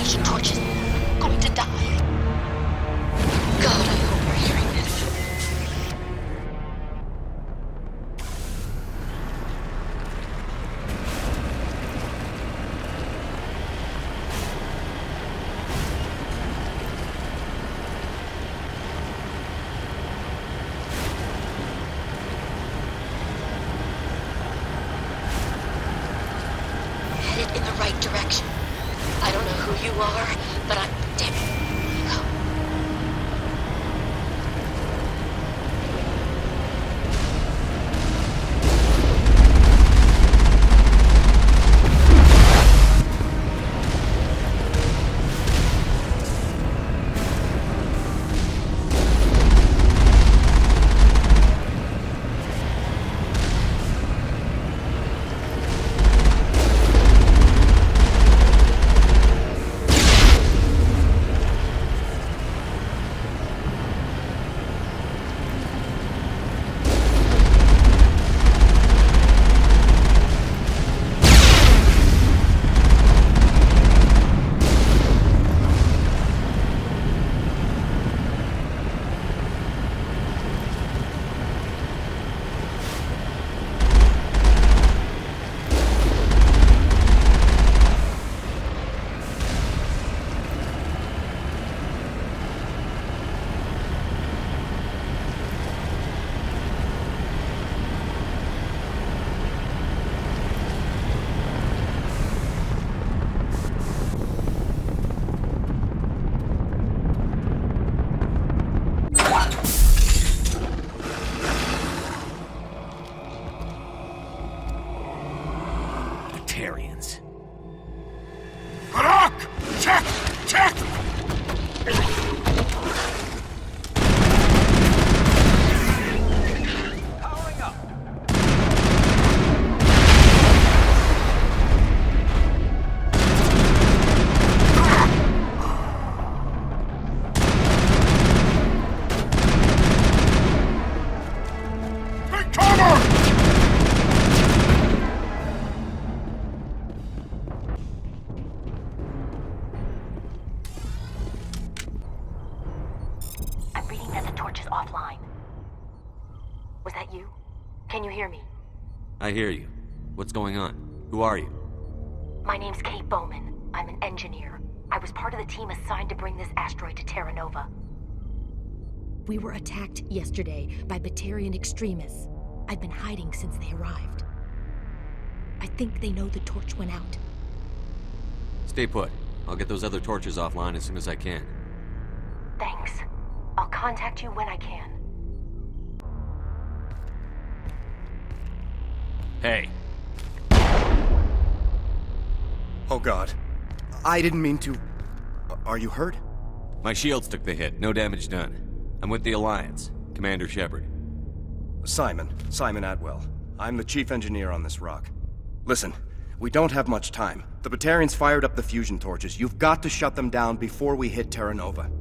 fusion torches. Going to die. God, I hope you're hearing this. Headed in the right direction. I don't know who you are, but I'm... Damn it. Go. Batarians. Barak! Check! Check! Powering up. Take cover! I'm reading that the torch is offline. Was that you? Can you hear me? I hear you. What's going on? Who are you? My name's Kate Bowman. I'm an engineer. I was part of the team assigned to bring this asteroid to Terra Nova. We were attacked yesterday by Batarian extremists. I've been hiding since they arrived. I think they know the torch went out. Stay put. I'll get those other torches offline as soon as I can. Thanks. I'll contact you when I can. Hey. Oh God. I didn't mean to... Are you hurt? My shields took the hit. No damage done. I'm with the Alliance. Commander Shepard. Simon Atwell. I'm the chief engineer on this rock. Listen, we don't have much time. The Batarians fired up the fusion torches. You've got to shut them down before we hit Terra Nova.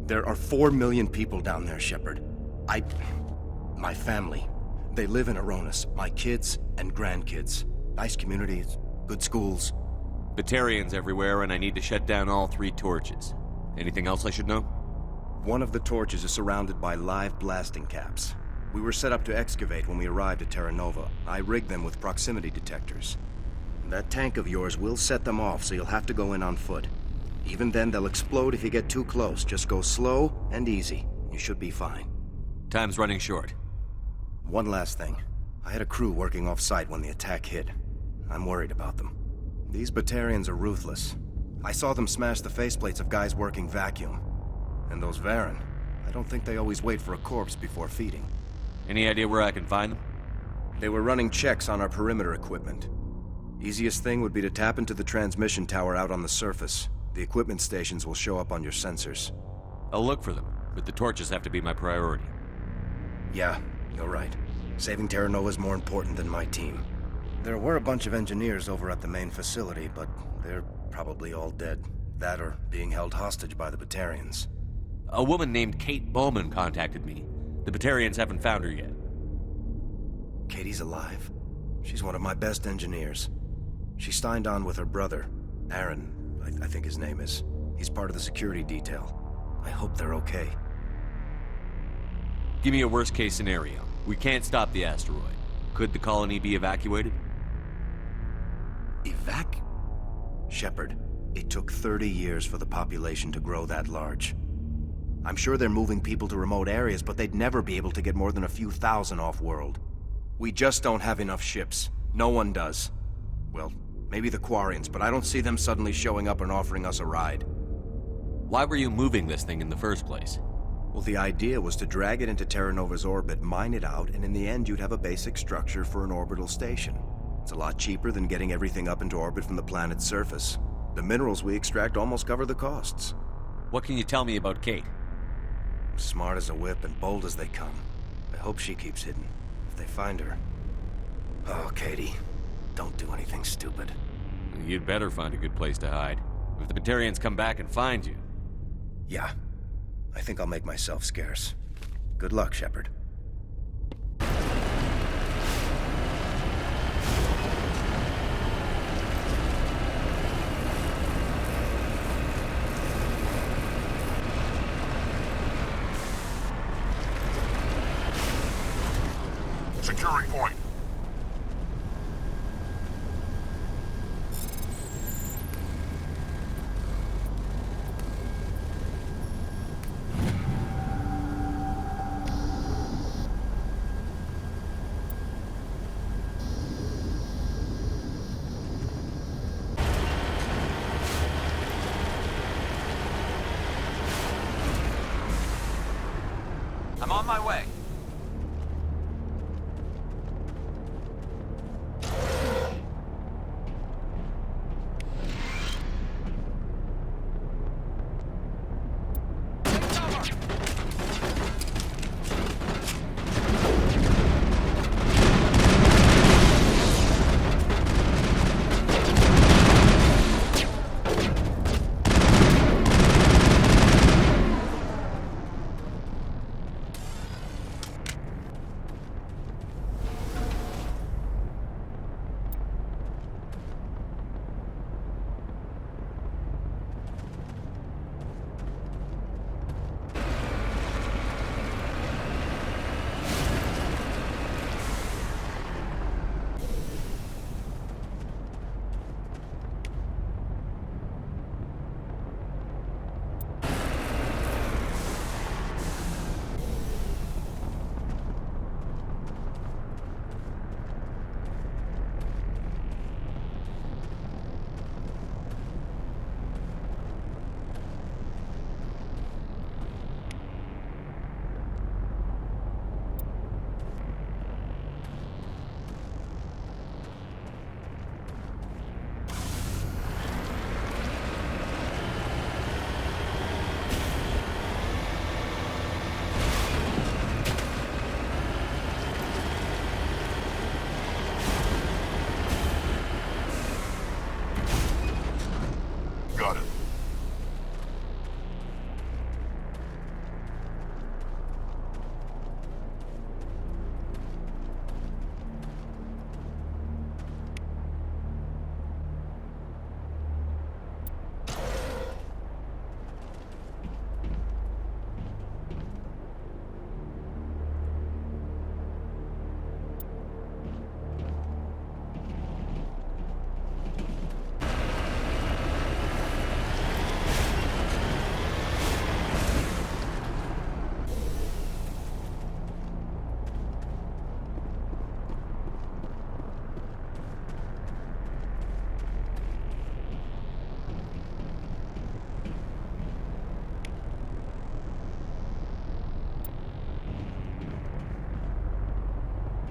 There are 4 million people down there, Shepard. My family. They live in Aronis. My kids and grandkids. Nice communities, good schools. Batarians everywhere, and I need to shut down all 3 torches. Anything else I should know? One of the torches is surrounded by live blasting caps. We were set up to excavate when we arrived at Terra Nova. I rigged them with proximity detectors. That tank of yours will set them off, so you'll have to go in on foot. Even then, they'll explode if you get too close. Just go slow and easy. You should be fine. Time's running short. One last thing. I had a crew working off-site when the attack hit. I'm worried about them. These Batarians are ruthless. I saw them smash the faceplates of guys working vacuum. And those Varren, I don't think they always wait for a corpse before feeding. Any idea where I can find them? They were running checks on our perimeter equipment. Easiest thing would be to tap into the transmission tower out on the surface. The equipment stations will show up on your sensors. I'll look for them, but the torches have to be my priority. Yeah, you're right. Saving Terra Nova is more important than my team. There were a bunch of engineers over at the main facility, but they're probably all dead. That or being held hostage by the Batarians. A woman named Kate Bowman contacted me. The Batarians haven't found her yet. Katie's alive. She's one of my best engineers. She signed on with her brother, Aaron, I think his name is. He's part of the security detail. I hope they're okay. Give me a worst-case scenario. We can't stop the asteroid. Could the colony be evacuated? Shepard, it took 30 years for the population to grow that large. I'm sure they're moving people to remote areas, but they'd never be able to get more than a few thousand off-world. We just don't have enough ships. No one does. Well, maybe the Quarians, but I don't see them suddenly showing up and offering us a ride. Why were you moving this thing in the first place? Well, the idea was to drag it into Terra Nova's orbit, mine it out, and in the end you'd have a basic structure for an orbital station. It's a lot cheaper than getting everything up into orbit from the planet's surface. The minerals we extract almost cover the costs. What can you tell me about Kate? Smart as a whip and bold as they come. I hope she keeps hidden. If they find her... Oh, Katie. Don't do anything stupid. You'd better find a good place to hide. If the Batarians come back and find you... Yeah. I think I'll make myself scarce. Good luck, Shepard. Securing point. I'm on my way. Got it.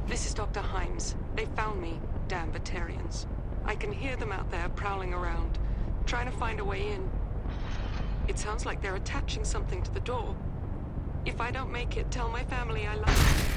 This is Dr. Himes. They found me, damn Batarians. I can hear them out there prowling around, trying to find a way in. It sounds like they're attaching something to the door. If I don't make it, tell my family I love them.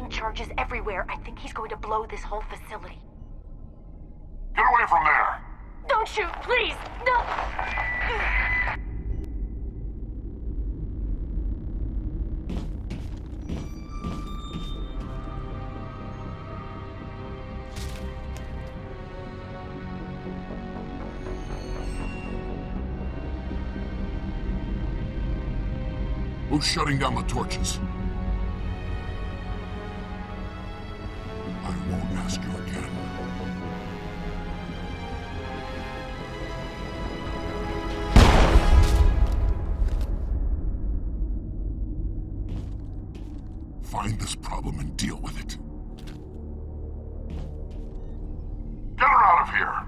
lightning charges everywhere. I think he's going to blow this whole facility. Get away from there! Don't shoot, please! No! Who's shutting down the torches? I won't ask you again. Find this problem and deal with it. Get her out of here!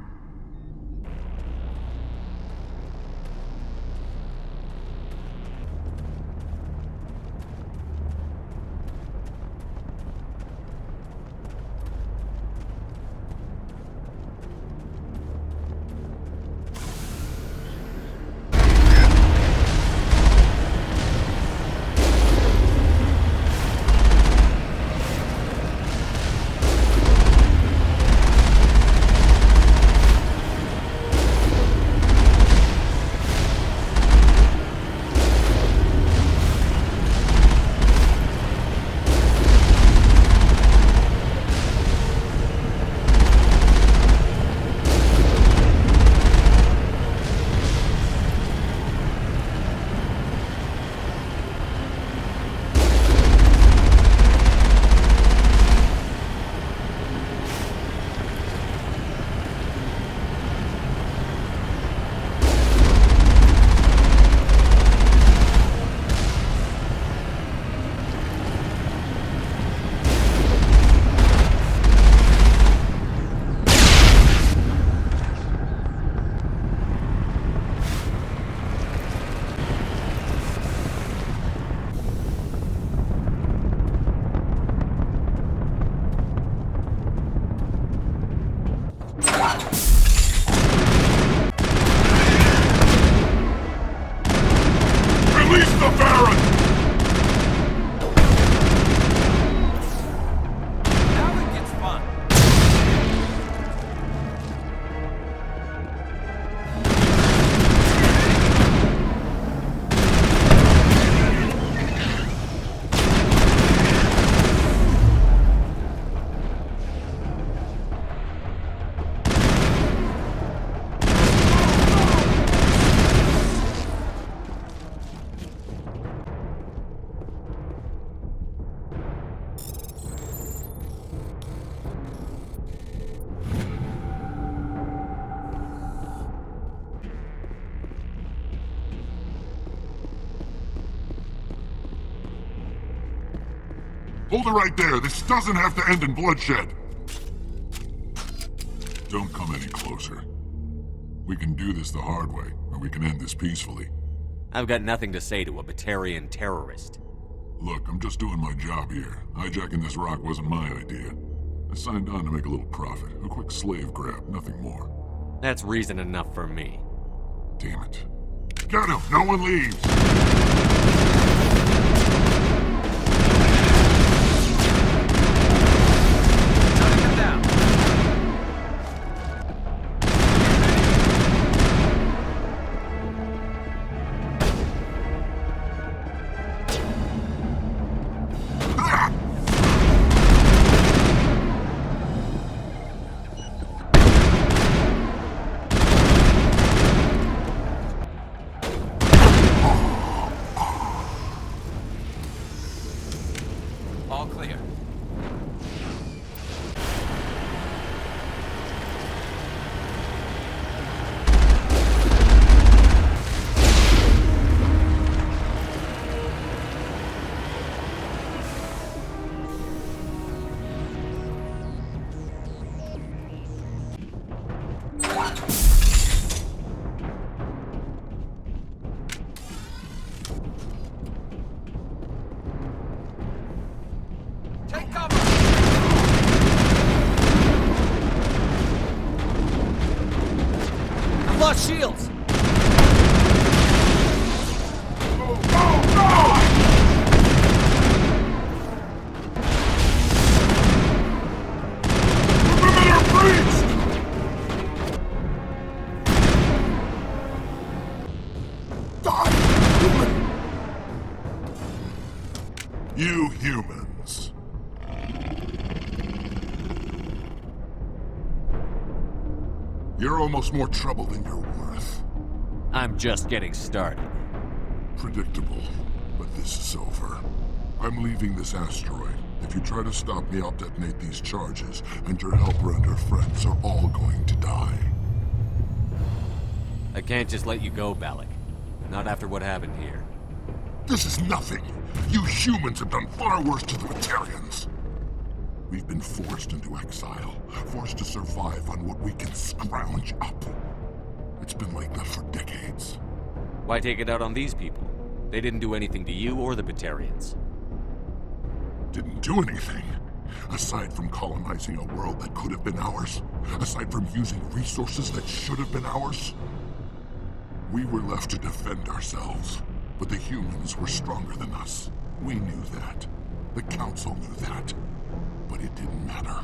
Release the Baron! Now it gets fun. Hold it right there. This doesn't have to end in bloodshed. Don't come any closer. We can do this the hard way, or we can end this peacefully. I've got nothing to say to a Batarian terrorist. Look, I'm just doing my job here. Hijacking this rock wasn't my idea. I signed on to make a little profit. A quick slave grab, nothing more. That's reason enough for me. Damn it. Get him! No one leaves! Shutting him down. All clear. Take cover! I've lost shields! You're almost more trouble than you're worth. I'm just getting started. Predictable, but this is over. I'm leaving this asteroid. If you try to stop me, I'll detonate these charges, and your helper and her friends are all going to die. I can't just let you go, Balak. Not after what happened here. This is nothing. You humans have done far worse to the Batarians. We've been forced into exile, forced to survive on what we can scrounge up. It's been like that for decades. Why take it out on these people? They didn't do anything to you or the Batarians. Didn't do anything. Aside from colonizing a world that could have been ours. Aside from using resources that should have been ours. We were left to defend ourselves. But the humans were stronger than us. We knew that. The Council knew that. But it didn't matter.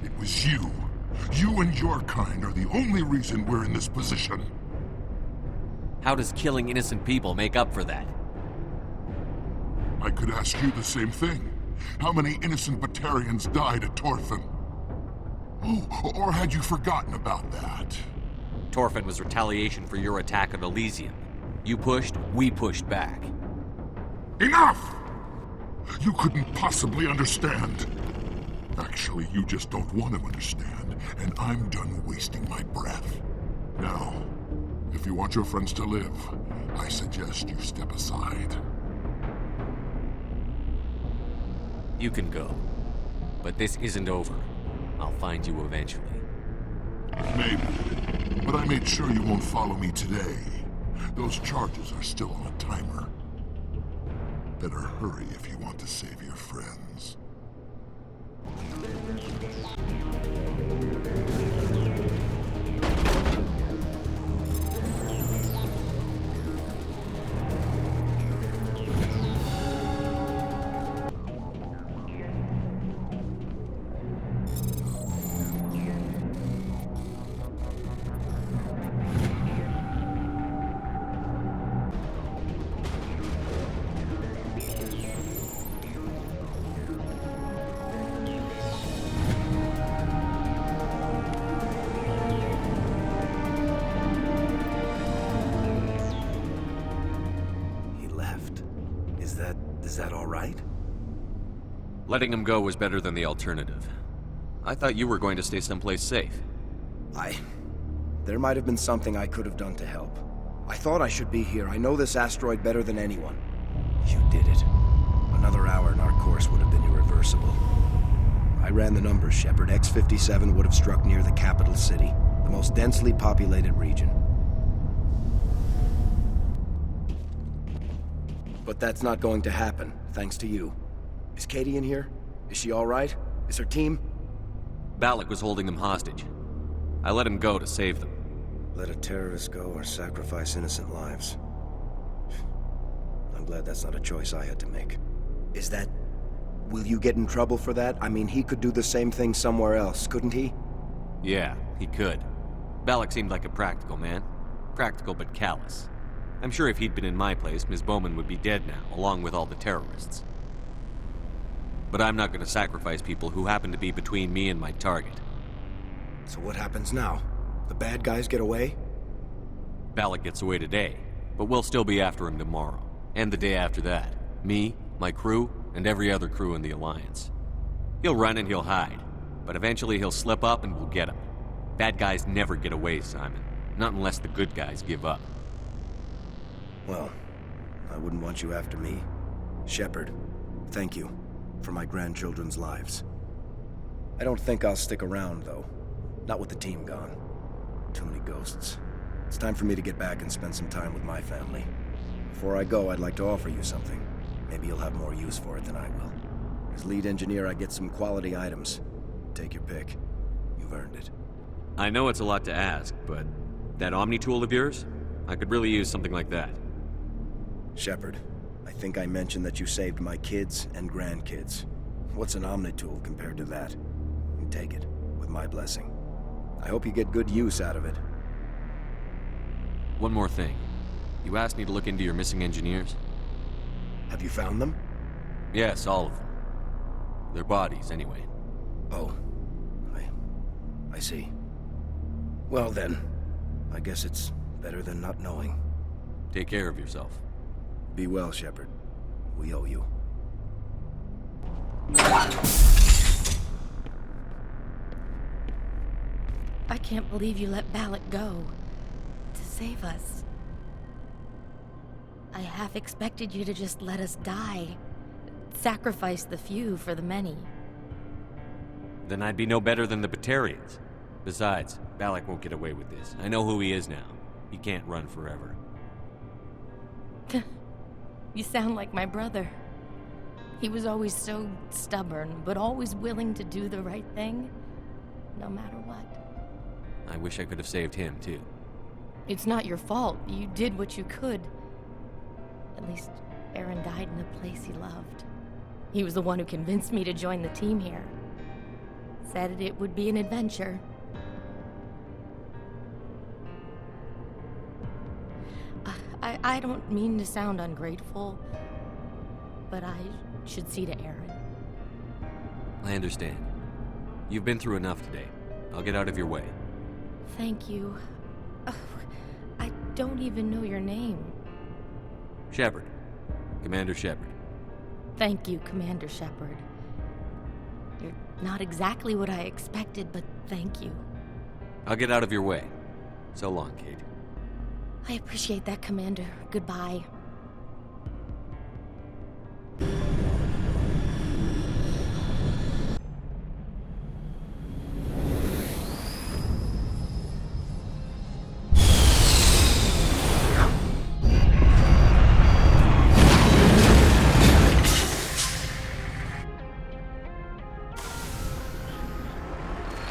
It was you. You and your kind are the only reason we're in this position. How does killing innocent people make up for that? I could ask you the same thing. How many innocent Batarians died at Torfan? Oh, or had you forgotten about that? Torfan was retaliation for your attack on Elysium. You pushed, we pushed back. Enough! You couldn't possibly understand. Actually, you just don't want to understand, and I'm done wasting my breath. Now, if you want your friends to live, I suggest you step aside. You can go. But this isn't over. I'll find you eventually. Maybe. But I made sure you won't follow me today. Those charges are still on a timer. Better hurry if you want to save your friends. Is that all right? Letting him go was better than the alternative. I thought you were going to stay someplace safe. There might have been something I could have done to help. I thought I should be here. I know this asteroid better than anyone. You did it. Another hour and our course would have been irreversible. I ran the numbers, Shepard. X-57 would have struck near the capital city, the most densely populated region. But that's not going to happen, thanks to you. Is Katie in here? Is she all right? Is her team? Balak was holding them hostage. I let him go to save them. Let a terrorist go or sacrifice innocent lives. I'm glad that's not a choice I had to make. Is that... Will you get in trouble for that? I mean, he could do the same thing somewhere else, couldn't he? Yeah, he could. Balak seemed like a practical man. Practical but callous. I'm sure if he'd been in my place, Ms. Bowman would be dead now, along with all the terrorists. But I'm not going to sacrifice people who happen to be between me and my target. So what happens now? The bad guys get away? Balak gets away today, but we'll still be after him tomorrow. And the day after that. Me, my crew, and every other crew in the Alliance. He'll run and he'll hide, but eventually he'll slip up and we'll get him. Bad guys never get away, Simon. Not unless the good guys give up. Well, I wouldn't want you after me. Shepard, thank you for my grandchildren's lives. I don't think I'll stick around, though. Not with the team gone. Too many ghosts. It's time for me to get back and spend some time with my family. Before I go, I'd like to offer you something. Maybe you'll have more use for it than I will. As lead engineer, I get some quality items. Take your pick. You've earned it. I know it's a lot to ask, but that Omni tool of yours? I could really use something like that. Shepard, I think I mentioned that you saved my kids and grandkids. What's an Omni tool compared to that? You take it, with my blessing. I hope you get good use out of it. One more thing. You asked me to look into your missing engineers? Have you found them? Yes, all of them. Their bodies, anyway. Oh. I see. Well then, I guess it's better than not knowing. Take care of yourself. Be well, Shepard. We owe you. I can't believe you let Balak go. To save us. I half expected you to just let us die. Sacrifice the few for the many. Then I'd be no better than the Batarians. Besides, Balak won't get away with this. I know who he is now. He can't run forever. You sound like my brother. He was always so stubborn, but always willing to do the right thing, no matter what. I wish I could have saved him, too. It's not your fault. You did what you could. At least, Aaron died in a place he loved. He was the one who convinced me to join the team here. Said it would be an adventure. I don't mean to sound ungrateful, but I should see to Aaron. I understand. You've been through enough today. I'll get out of your way. Thank you. I don't even know your name. Shepard. Commander Shepard. Thank you, Commander Shepard. You're not exactly what I expected, but thank you. I'll get out of your way. So long, Kate. I appreciate that, Commander. Goodbye.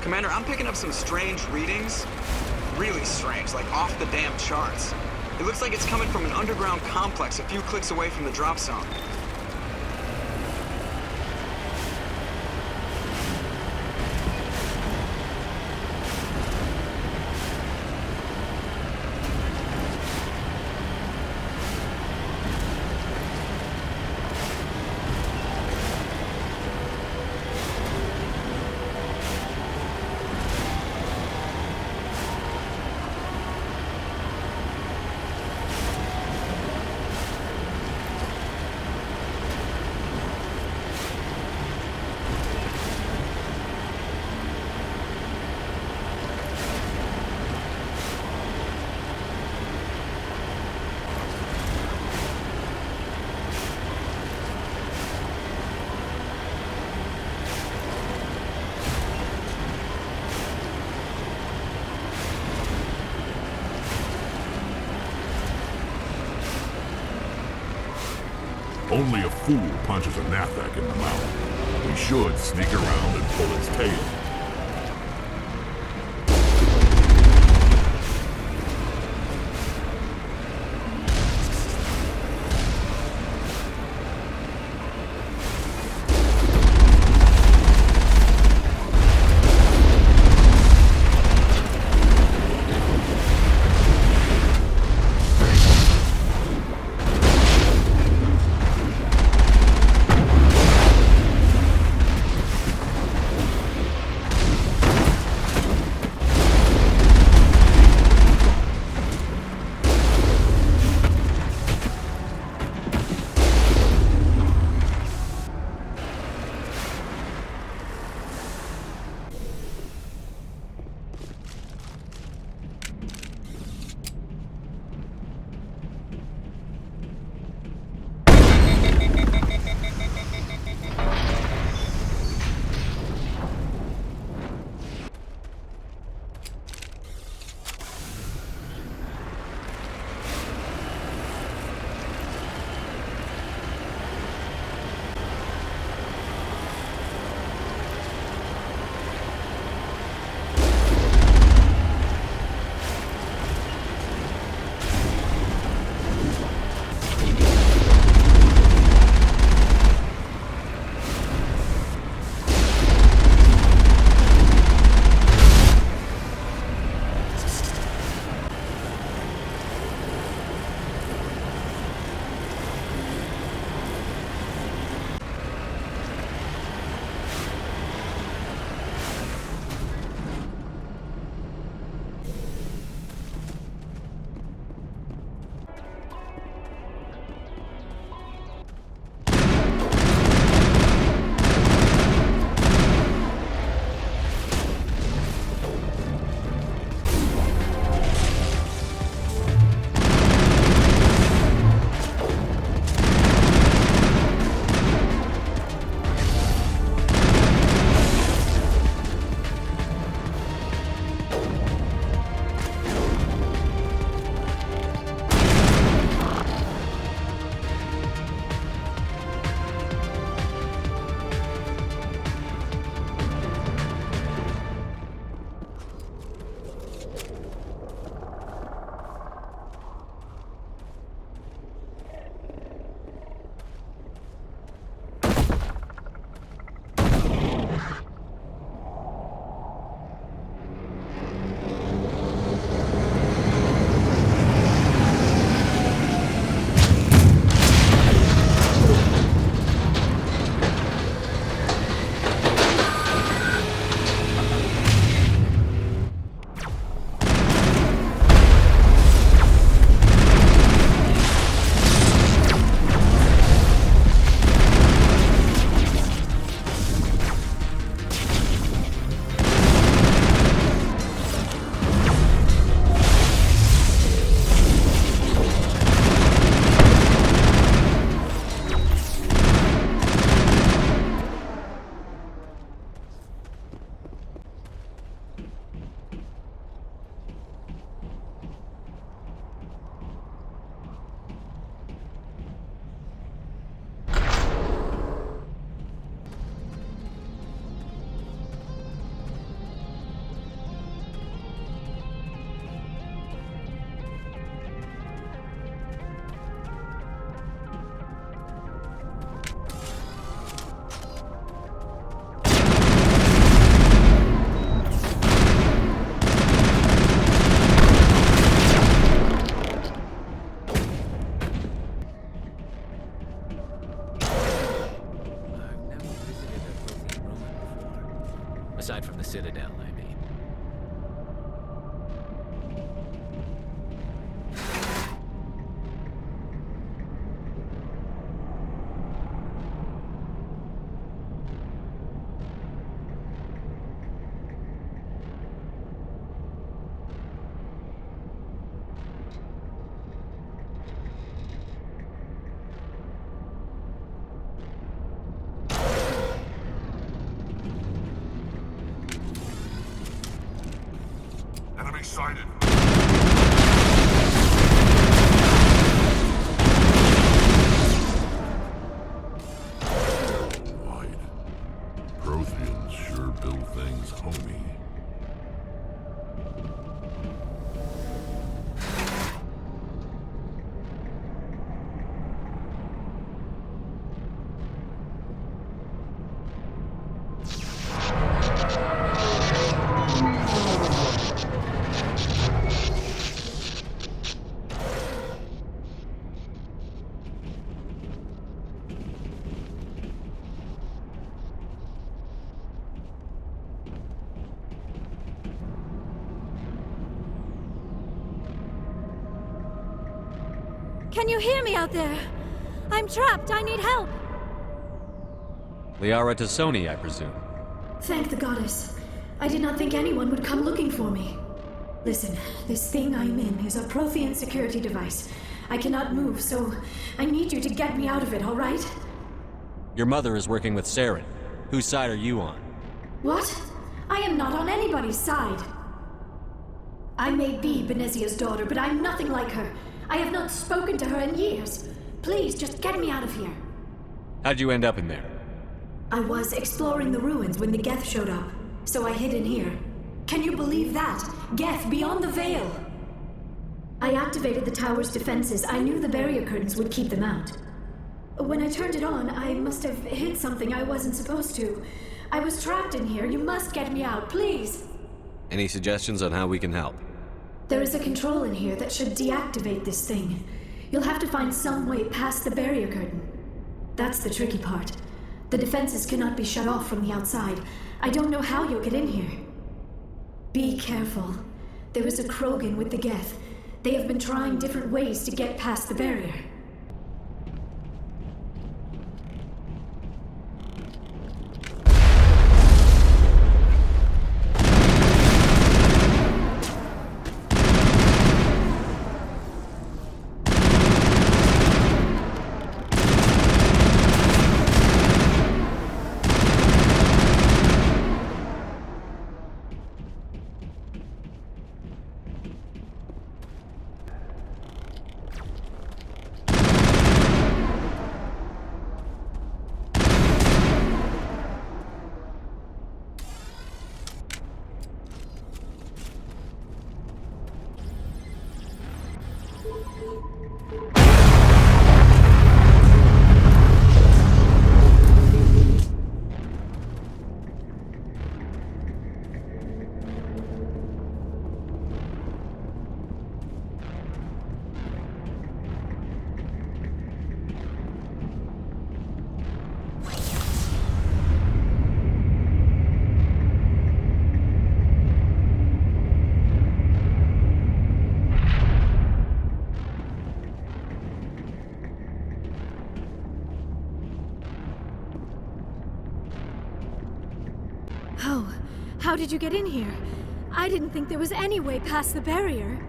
Commander, I'm picking up some strange readings. Really strange, like off the damn charts. It looks like it's coming from an underground complex a few clicks away from the drop zone. Only a fool punches a Nathak in the mouth. We should sneak around and pull its tail. Aside from the Citadel, I mean. Enemy sighted. Wide. Protheans sure build things homey. Can you hear me out there? I'm trapped. I need help. Liara Tassoni, I presume. Thank the goddess. I did not think anyone would come looking for me. Listen, this thing I'm in is a Prothean security device. I cannot move, so I need you to get me out of it, all right? Your mother is working with Saren. Whose side are you on? What? I am not on anybody's side. I may be Benezia's daughter, but I'm nothing like her. I have not spoken to her in years. Please, just get me out of here. How'd you end up in there? I was exploring the ruins when the Geth showed up, so I hid in here. Can you believe that? Geth beyond the veil! I activated the tower's defenses. I knew the barrier curtains would keep them out. When I turned it on, I must have hit something I wasn't supposed to. I was trapped in here. You must get me out, please! Any suggestions on how we can help? There is a control in here that should deactivate this thing. You'll have to find some way past the barrier curtain. That's the tricky part. The defenses cannot be shut off from the outside. I don't know how you'll get in here. Be careful. There is a Krogan with the Geth. They have been trying different ways to get past the barrier. How did you get in here? I didn't think there was any way past the barrier.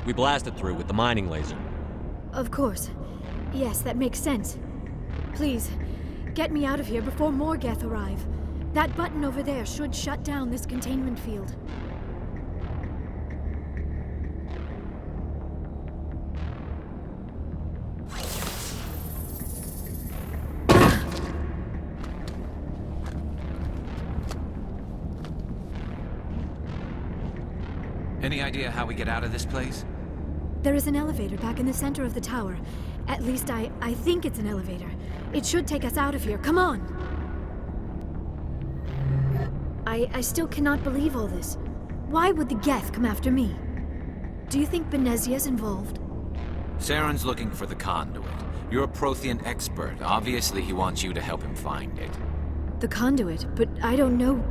We blasted through with the mining laser. Of course. Yes, that makes sense. Please, get me out of here before more Geth arrive. That button over there should shut down this containment field. Any idea how we get out of this place? There is an elevator back in the center of the tower. At least I think it's an elevator. It should take us out of here. Come on! I still cannot believe all this. Why would the Geth come after me? Do you think Benezia's involved? Saren's looking for the conduit. You're a Prothean expert. Obviously, he wants you to help him find it. The conduit? But I don't know...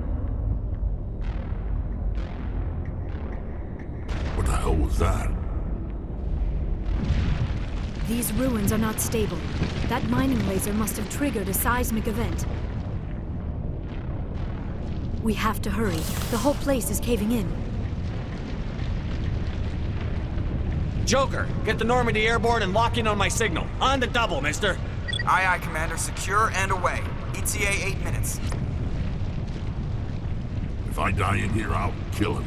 was that? These ruins are not stable. That mining laser must have triggered a seismic event. We have to hurry. The whole place is caving in. Joker, get the Normandy airborne and lock in on my signal. On the double, mister. Aye, aye, Commander. Secure and away. ETA 8 minutes. If I die in here, I'll kill him.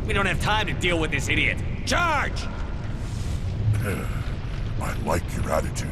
We don't have time to deal with this idiot. Charge! I like your attitude.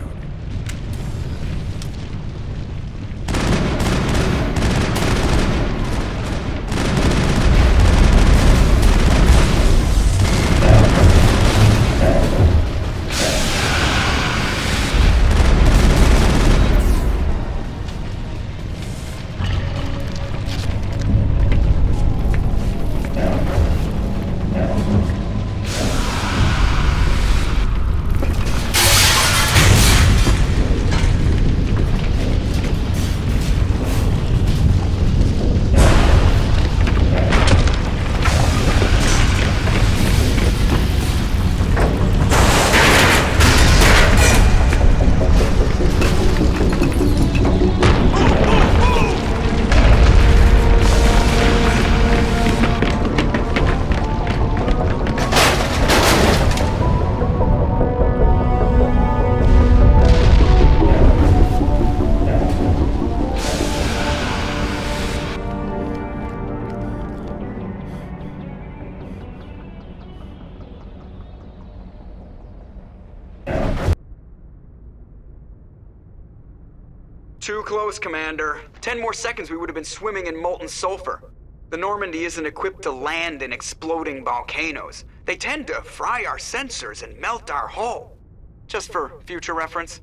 Too close, Commander. 10 more seconds we would have been swimming in molten sulfur. The Normandy isn't equipped to land in exploding volcanoes. They tend to fry our sensors and melt our hull. Just for future reference.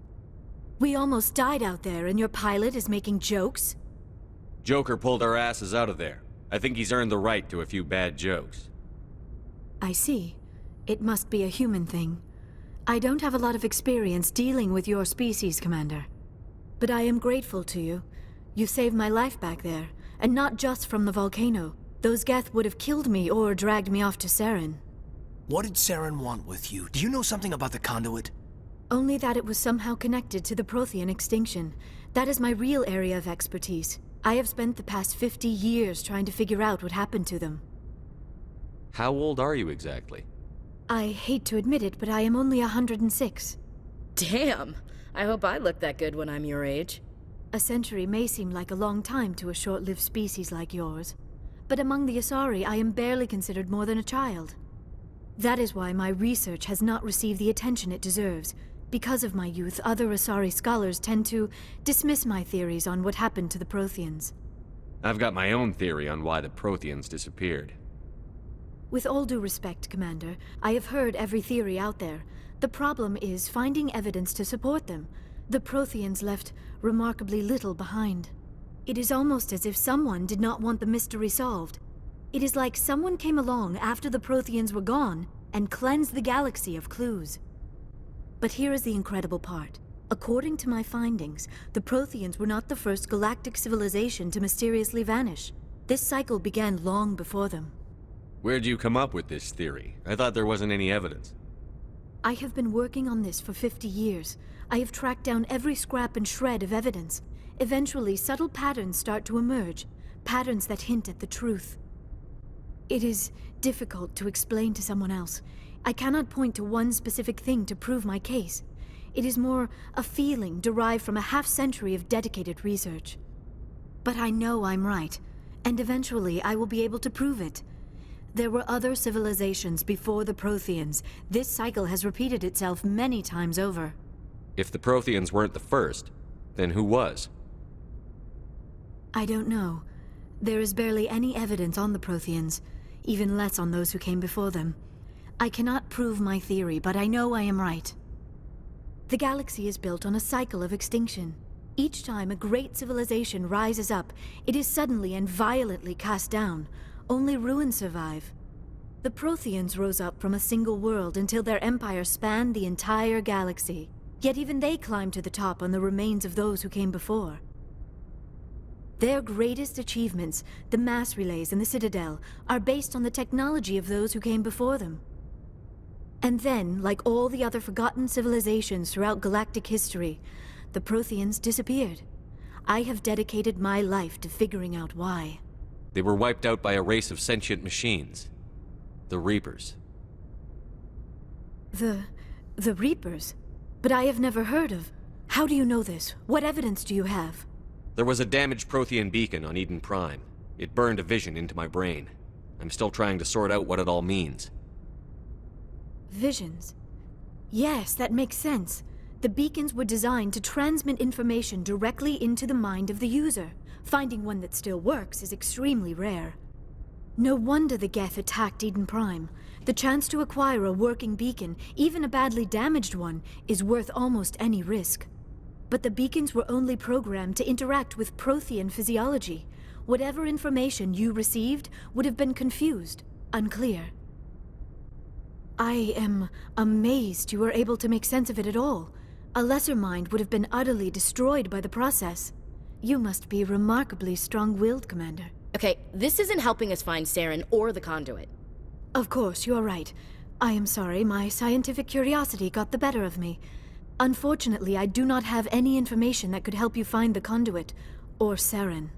We almost died out there, and your pilot is making jokes? Joker pulled our asses out of there. I think he's earned the right to a few bad jokes. I see. It must be a human thing. I don't have a lot of experience dealing with your species, Commander. But I am grateful to you. You saved my life back there, and not just from the volcano. Those Geth would have killed me or dragged me off to Saren. What did Saren want with you? Do you know something about the conduit? Only that it was somehow connected to the Prothean extinction. That is my real area of expertise. I have spent the past 50 years trying to figure out what happened to them. How old are you exactly? I hate to admit it, but I am only 106. Damn! I hope I look that good when I'm your age. A century may seem like a long time to a short-lived species like yours, but among the Asari I am barely considered more than a child. That is why my research has not received the attention it deserves. Because of my youth, other Asari scholars tend to dismiss my theories on what happened to the Protheans. I've got my own theory on why the Protheans disappeared. With all due respect, Commander, I have heard every theory out there. The problem is finding evidence to support them. The Protheans left remarkably little behind. It is almost as if someone did not want the mystery solved. It is like someone came along after the Protheans were gone and cleansed the galaxy of clues. But here is the incredible part. According to my findings, the Protheans were not the first galactic civilization to mysteriously vanish. This cycle began long before them. Where'd you come up with this theory? I thought there wasn't any evidence. I have been working on this for 50 years. I have tracked down every scrap and shred of evidence. Eventually, subtle patterns start to emerge, patterns that hint at the truth. It is difficult to explain to someone else. I cannot point to one specific thing to prove my case. It is more a feeling derived from a half-century of dedicated research. But I know I'm right, and eventually I will be able to prove it. There were other civilizations before the Protheans. This cycle has repeated itself many times over. If the Protheans weren't the first, Then who was? I don't know. There is barely any evidence on the Protheans, even less on those who came before them. I cannot prove my theory, but I know I am right. The galaxy is built on a cycle of extinction. Each time a great civilization rises up, it is suddenly and violently cast down. Only ruins survive. The Protheans rose up from a single world until their empire spanned the entire galaxy. Yet even they climbed to the top on the remains of those who came before. Their greatest achievements, the mass relays and the Citadel, are based on the technology of those who came before them. And then, like all the other forgotten civilizations throughout galactic history, the Protheans disappeared. I have dedicated my life to figuring out why. They were wiped out by a race of sentient machines. The Reapers. The Reapers? But I have never heard of... How do you know this? What evidence do you have? There was a damaged Prothean beacon on Eden Prime. It burned a vision into my brain. I'm still trying to sort out what it all means. Visions? Yes, that makes sense. The beacons were designed to transmit information directly into the mind of the user. Finding one that still works is extremely rare. No wonder the Geth attacked Eden Prime. The chance to acquire a working beacon, even a badly damaged one, is worth almost any risk. But the beacons were only programmed to interact with Prothean physiology. Whatever information you received would have been confused, unclear. I am amazed you were able to make sense of it at all. A lesser mind would have been utterly destroyed by the process. You must be remarkably strong-willed, Commander. Okay, this isn't helping us find Saren or the conduit. Of course, you are right. I am sorry, my scientific curiosity got the better of me. Unfortunately, I do not have any information that could help you find the conduit, or Saren.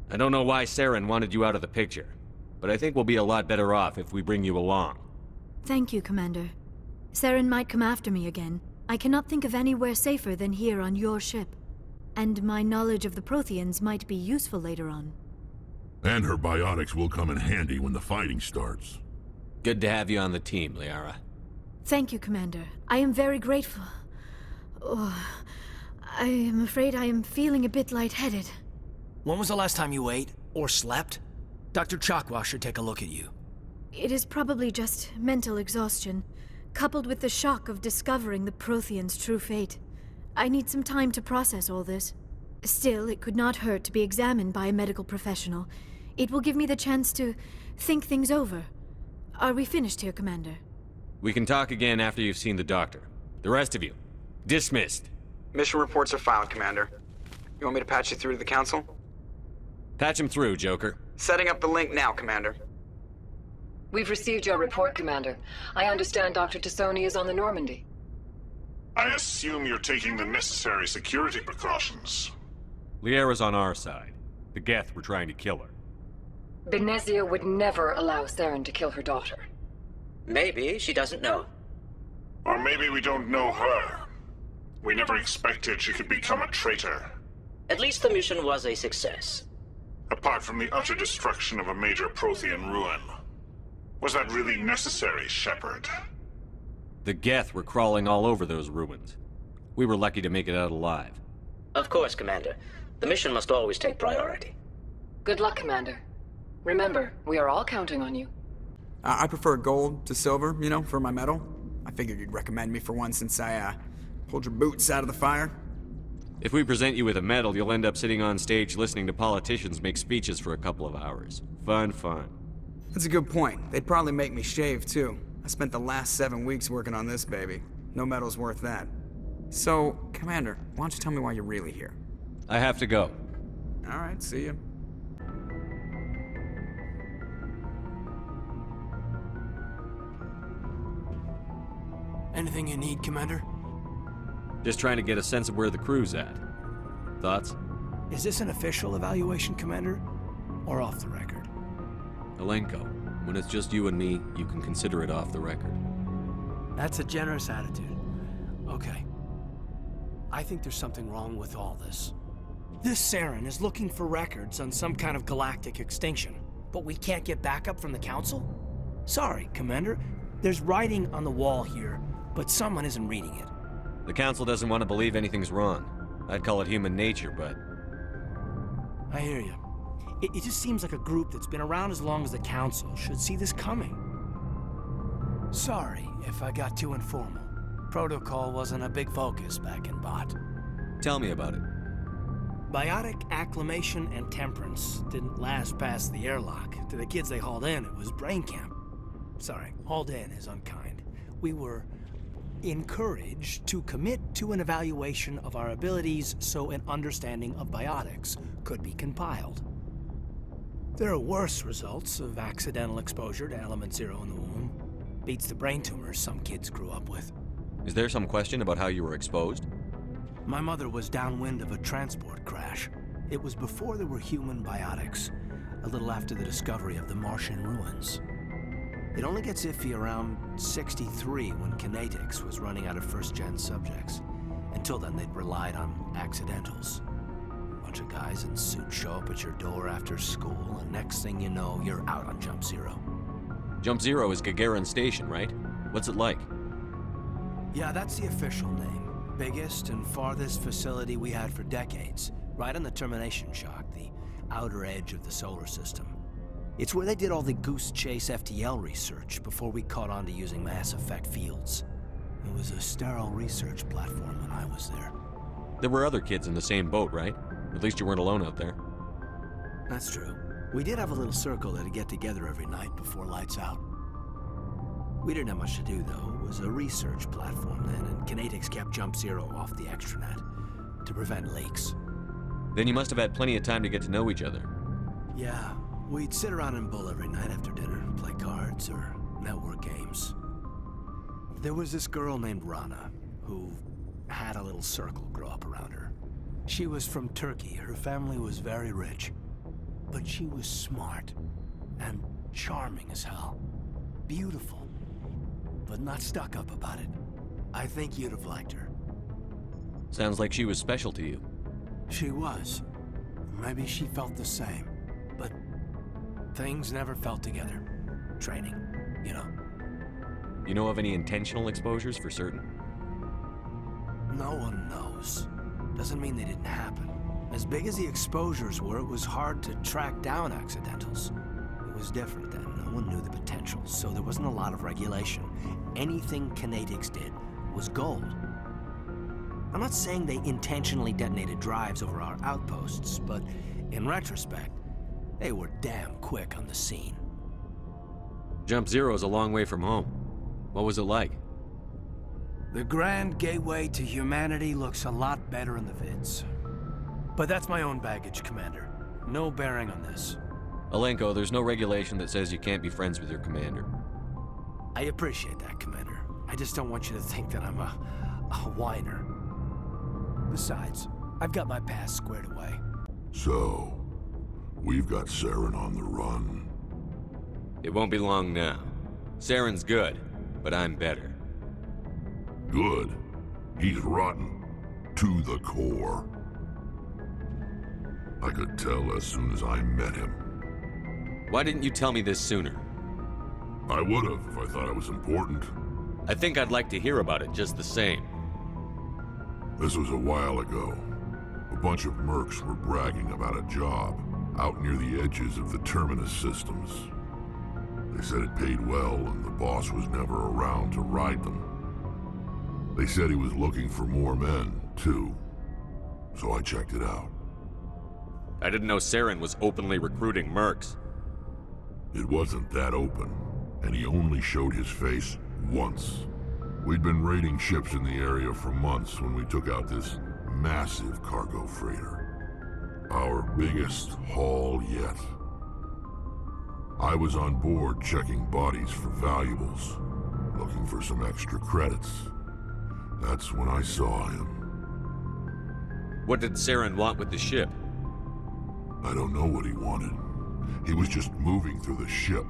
I don't know why Saren wanted you out of the picture, but I think we'll be a lot better off if we bring you along. Thank you, Commander. Saren might come after me again. I cannot think of anywhere safer than here on your ship. And my knowledge of the Protheans might be useful later on. And her biotics will come in handy when the fighting starts. Good to have you on the team, Liara. Thank you, Commander. I am very grateful. Oh, I am afraid I am feeling a bit lightheaded. When was the last time you ate or slept? Dr. Chakwa should take a look at you. It is probably just mental exhaustion, coupled with the shock of discovering the Protheans' true fate. I need some time to process all this. Still, it could not hurt to be examined by a medical professional. It will give me the chance to think things over. Are we finished here, Commander? We can talk again after you've seen the doctor. The rest of you, dismissed. Mission reports are filed, Commander. You want me to patch you through to the Council? Patch him through, Joker. Setting up the link now, Commander. We've received your report, Commander. I understand Dr. Tassoni is on the Normandy. I assume you're taking the necessary security precautions. Liara's on our side. The Geth were trying to kill her. Benezia would never allow Saren to kill her daughter. Maybe she doesn't know. Or maybe we don't know her. We never expected she could become a traitor. At least the mission was a success. Apart from the utter destruction of a major Prothean ruin. Was that really necessary, Shepard? The Geth were crawling all over those ruins. We were lucky to make it out alive. Of course, Commander. The mission must always take priority. Good luck, Commander. Remember, we are all counting on you. I prefer gold to silver, you know, for my medal. I figured you'd recommend me for one since I, pulled your boots out of the fire. If we present you with a medal, you'll end up sitting on stage listening to politicians make speeches for a couple of hours. Fun, fun. That's a good point. They'd probably make me shave, too. I spent the last 7 weeks working on this baby. No medal's worth that. So, Commander, why don't you tell me why you're really here? I have to go. All right, see ya. Anything you need, Commander? Just trying to get a sense of where the crew's at. Thoughts? Is this an official evaluation, Commander? Or off the record? Alenko, when it's just you and me, you can consider it off the record. That's a generous attitude. Okay. I think there's something wrong with all this. This Saren is looking for records on some kind of galactic extinction, but we can't get backup from the Council? Sorry, Commander. There's writing on the wall here, but someone isn't reading it. The Council doesn't want to believe anything's wrong. I'd call it human nature, but... I hear you. It just seems like a group that's been around as long as the Council should see this coming. Sorry if I got too informal. Protocol wasn't a big focus back in Bot. Tell me about it. Biotic acclimation and temperance didn't last past the airlock. To the kids they hauled in, it was brain camp. Sorry, hauled in is unkind. We were encouraged to commit to an evaluation of our abilities so an understanding of biotics could be compiled. There are worse results of accidental exposure to Element Zero in the womb. Beats the brain tumors some kids grew up with. Is there some question about how you were exposed? My mother was downwind of a transport crash. It was before there were human biotics, a little after the discovery of the Martian ruins. It only gets iffy around 63 when Kinetics was running out of first-gen subjects. Until then, they'd relied on accidentals. A bunch of guys in suits show up at your door after school, and next thing you know, you're out on Jump Zero. Jump Zero is Gagarin Station, right? What's it like? Yeah, that's the official name. Biggest and farthest facility we had for decades. Right on the termination shock, the outer edge of the solar system. It's where they did all the Goose Chase FTL research before we caught on to using mass effect fields. It was a sterile research platform when I was there. There were other kids in the same boat, right? At least you weren't alone out there. That's true. We did have a little circle that'd get together every night before lights out. We didn't have much to do, though. It was a research platform then, and Kinetics kept Jump Zero off the extranet to prevent leaks. Then you must have had plenty of time to get to know each other. Yeah, we'd sit around and bull every night after dinner, play cards or network games. There was this girl named Rana, who had a little circle grow up around her. She was from Turkey. Her family was very rich. But she was smart and charming as hell. Beautiful, but not stuck up about it. I think you'd have liked her. Sounds like she was special to you. She was. Maybe she felt the same. But things never felt together. Training, you know. You know of any intentional exposures for certain? No one knows. Doesn't mean they didn't happen. As big as the exposures were, it was hard to track down accidentals. It was different then. No one knew the potential, so there wasn't a lot of regulation. Anything Kinetics did was gold. I'm not saying they intentionally detonated drives over our outposts, but in retrospect, they were damn quick on the scene. Jump Zero's a long way from home. What was it like? The grand gateway to humanity looks a lot better in the vids. But that's my own baggage, Commander. No bearing on this. Alenko, there's no regulation that says you can't be friends with your commander. I appreciate that, Commander. I just don't want you to think that I'm a whiner. Besides, I've got my past squared away. So, we've got Saren on the run. It won't be long now. Saren's good, but I'm better. Good? He's rotten. To the core. I could tell as soon as I met him. Why didn't you tell me this sooner? I would have if I thought it was important. I think I'd like to hear about it just the same. This was a while ago. A bunch of mercs were bragging about a job out near the edges of the Terminus systems. They said it paid well and the boss was never around to ride them. They said he was looking for more men, too. So I checked it out. I didn't know Saren was openly recruiting mercs. It wasn't that open, and he only showed his face once. We'd been raiding ships in the area for months when we took out this massive cargo freighter. Our biggest haul yet. I was on board checking bodies for valuables, looking for some extra credits. That's when I saw him. What did Saren want with the ship? I don't know what he wanted. He was just moving through the ship,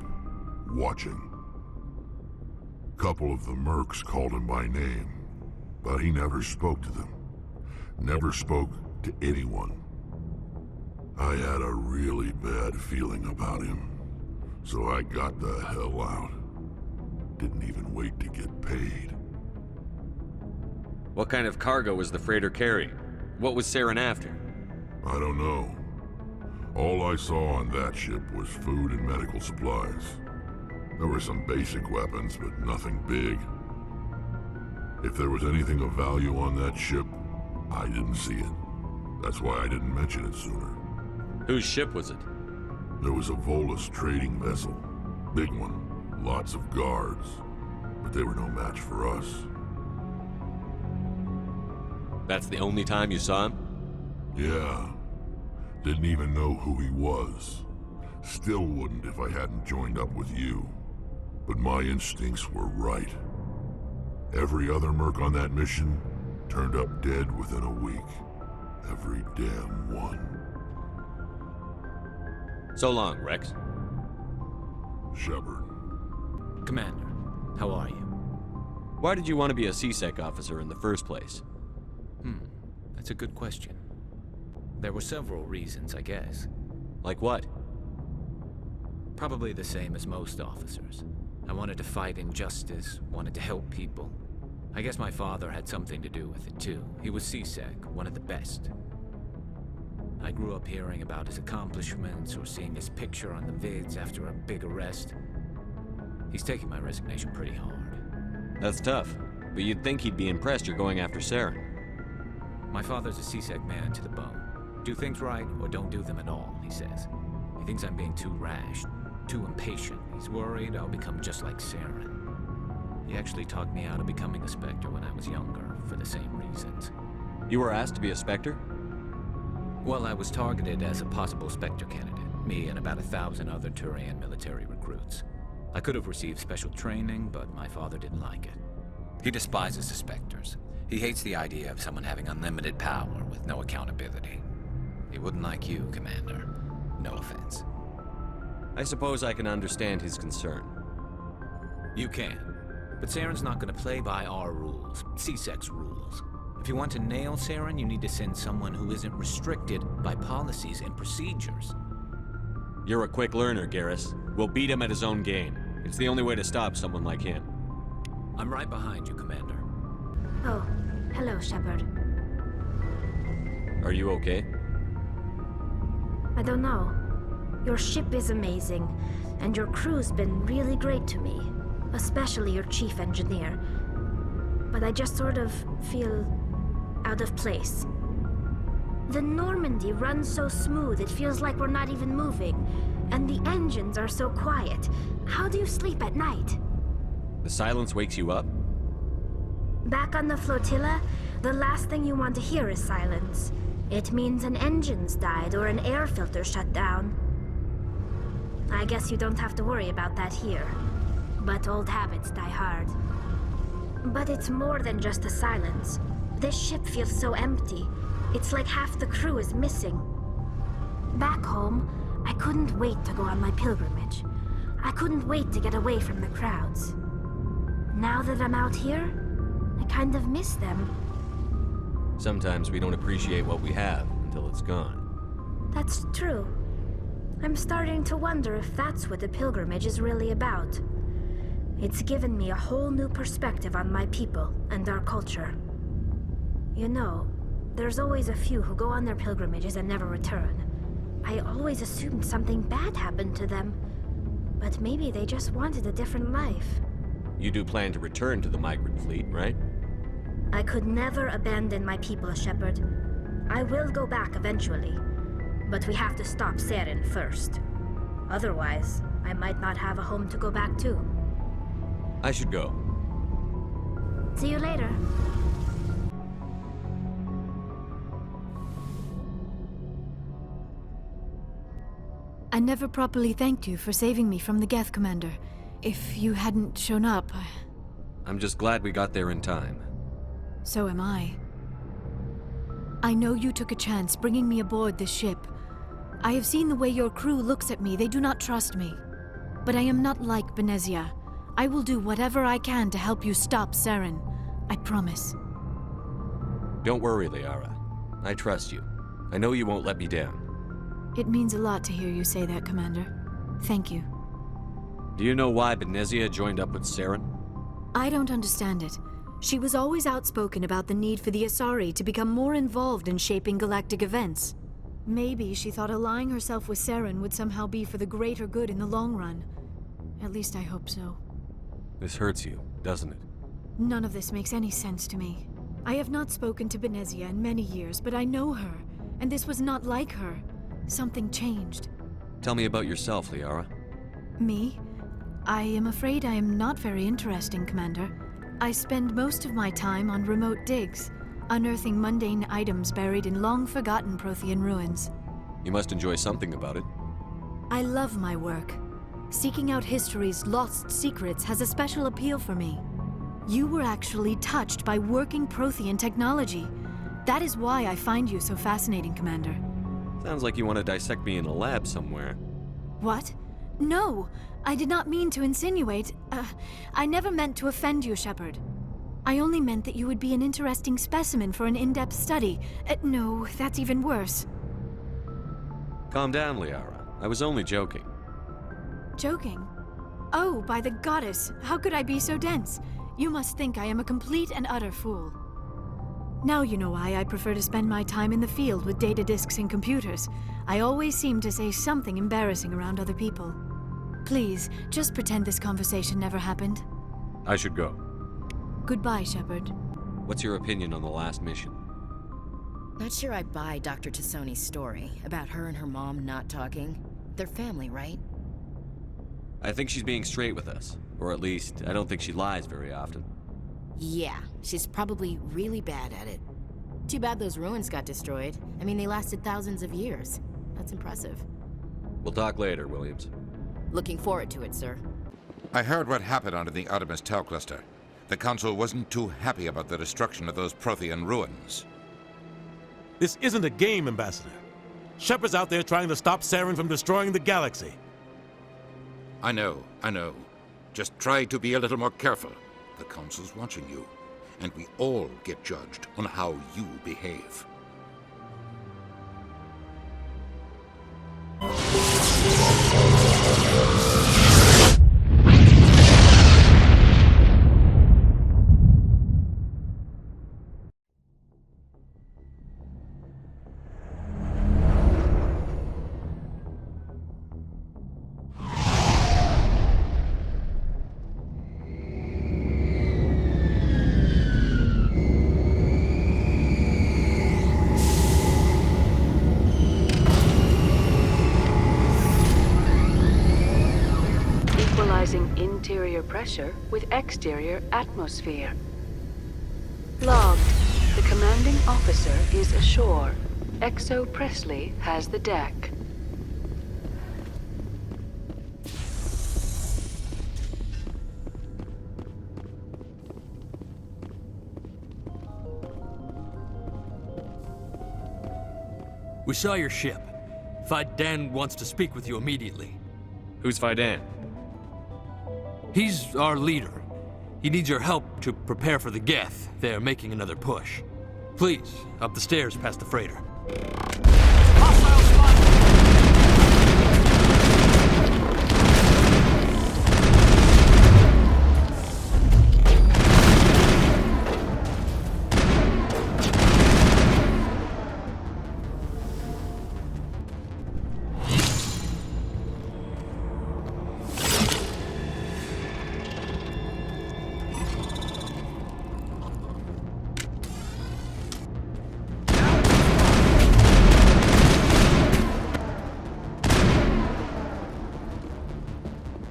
watching. A couple of the mercs called him by name, but he never spoke to them. Never spoke to anyone. I had a really bad feeling about him, so I got the hell out. Didn't even wait to get paid. What kind of cargo was the freighter carrying? What was Saren after? I don't know. All I saw on that ship was food and medical supplies. There were some basic weapons, but nothing big. If there was anything of value on that ship, I didn't see it. That's why I didn't mention it sooner. Whose ship was it? There was a Volus trading vessel. Big one. Lots of guards. But they were no match for us. That's the only time you saw him? Yeah. Didn't even know who he was. Still wouldn't if I hadn't joined up with you. But my instincts were right. Every other merc on that mission turned up dead within a week. Every damn one. So long, Rex. Shepard. Commander, how are you? Why did you want to be a C-Sec officer in the first place? That's a good question. There were several reasons, I guess. Like what? Probably the same as most officers. I wanted to fight injustice, wanted to help people. I guess my father had something to do with it too. He was C-Sec, one of the best. I grew up hearing about his accomplishments or seeing his picture on the vids after a big arrest. He's taking my resignation pretty hard. That's tough, but you'd think he'd be impressed you're going after Saren. My father's a C-Sec man to the bone. Do things right or don't do them at all, he says. He thinks I'm being too rash, too impatient. He's worried I'll become just like Saren. He actually talked me out of becoming a Spectre when I was younger, for the same reasons. You were asked to be a Spectre? Well, I was targeted as a possible Spectre candidate, me and about 1,000 other Turian military recruits. I could have received special training, but my father didn't like it. He despises the Spectres. He hates the idea of someone having unlimited power with no accountability. He wouldn't like you, Commander. No offense. I suppose I can understand his concern. You can. But Saren's not going to play by our rules, C-Sec's rules. If you want to nail Saren, you need to send someone who isn't restricted by policies and procedures. You're a quick learner, Garrus. We'll beat him at his own game. It's the only way to stop someone like him. I'm right behind you, Commander. Oh, hello, Shepard. Are you okay? I don't know. Your ship is amazing, and your crew's been really great to me. Especially your chief engineer. But I just sort of feel out of place. The Normandy runs so smooth it feels like we're not even moving. And the engines are so quiet. How do you sleep at night? The silence wakes you up? Back on the flotilla, the last thing you want to hear is silence. It means an engine's died or an air filter shut down. I guess you don't have to worry about that here. But old habits die hard. But it's more than just the silence. This ship feels so empty. It's like half the crew is missing. Back home, I couldn't wait to go on my pilgrimage. I couldn't wait to get away from the crowds. Now that I'm out here, I kind of miss them. Sometimes we don't appreciate what we have until it's gone. That's true. I'm starting to wonder if that's what the pilgrimage is really about. It's given me a whole new perspective on my people and our culture. You know, there's always a few who go on their pilgrimages and never return. I always assumed something bad happened to them. But maybe they just wanted a different life. You do plan to return to the migrant fleet, right? I could never abandon my people, Shepard. I will go back eventually. But we have to stop Saren first. Otherwise, I might not have a home to go back to. I should go. See you later. I never properly thanked you for saving me from the Geth, Commander. If you hadn't shown up... I'm just glad we got there in time. So am I. I know you took a chance bringing me aboard this ship. I have seen the way your crew looks at me. They do not trust me. But I am not like Benezia. I will do whatever I can to help you stop Saren. I promise. Don't worry, Liara. I trust you. I know you won't let me down. It means a lot to hear you say that, Commander. Thank you. Do you know why Benezia joined up with Saren? I don't understand it. She was always outspoken about the need for the Asari to become more involved in shaping galactic events. Maybe she thought allying herself with Saren would somehow be for the greater good in the long run. At least I hope so. This hurts you, doesn't it? None of this makes any sense to me. I have not spoken to Benezia in many years, but I know her, and this was not like her. Something changed. Tell me about yourself, Liara. Me? I am afraid I am not very interesting, Commander. I spend most of my time on remote digs, unearthing mundane items buried in long-forgotten Prothean ruins. You must enjoy something about it. I love my work. Seeking out history's lost secrets has a special appeal for me. You were actually touched by working Prothean technology. That is why I find you so fascinating, Commander. Sounds like you want to dissect me in a lab somewhere. What? No! I did not mean to insinuate. I never meant to offend you, Shepard. I only meant that you would be an interesting specimen for an in-depth study. No, that's even worse. Calm down, Liara. I was only joking. Joking? Oh, by the goddess, how could I be so dense? You must think I am a complete and utter fool. Now you know why I prefer to spend my time in the field with data disks and computers. I always seem to say something embarrassing around other people. Please, just pretend this conversation never happened. I should go. Goodbye, Shepard. What's your opinion on the last mission? Not sure I buy Dr. Tassoni's story about her and her mom not talking. They're family, right? I think she's being straight with us. Or at least, I don't think she lies very often. Yeah, she's probably really bad at it. Too bad those ruins got destroyed. I mean, they lasted thousands of years. That's impressive. We'll talk later, Williams. Looking forward to it, sir. I heard what happened under the Artemis Tau cluster. The Council wasn't too happy about the destruction of those Prothean ruins. This isn't a game, Ambassador. Shepard's out there trying to stop Saren from destroying the galaxy. I know. Just try to be a little more careful. The Council's watching you, and we all get judged on how you behave. Interior pressure with exterior atmosphere. Logged. The commanding officer is ashore. Exo Presley has the deck. We saw your ship. Faidan wants to speak with you immediately. Who's Faidan? He's our leader. He needs your help to prepare for the Geth. They're making another push. Please, up the stairs past the freighter.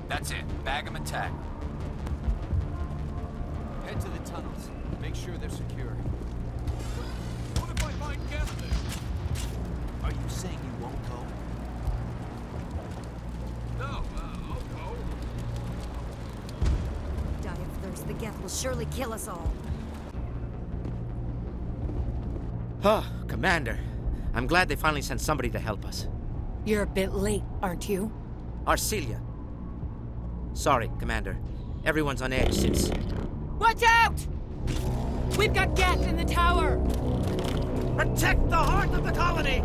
That's it. Bag 'em and tag 'em. Head to the tunnels. Make sure they're secure. What if I find Geth there? Are you saying you won't go? No, I'll go. Die of thirst. The Geth will surely kill us all. Huh, Commander. I'm glad they finally sent somebody to help us. You're a bit late, aren't you? Arcelia. Sorry, Commander. Everyone's on edge since... Watch out! We've got Geth in the tower! Protect the heart of the colony!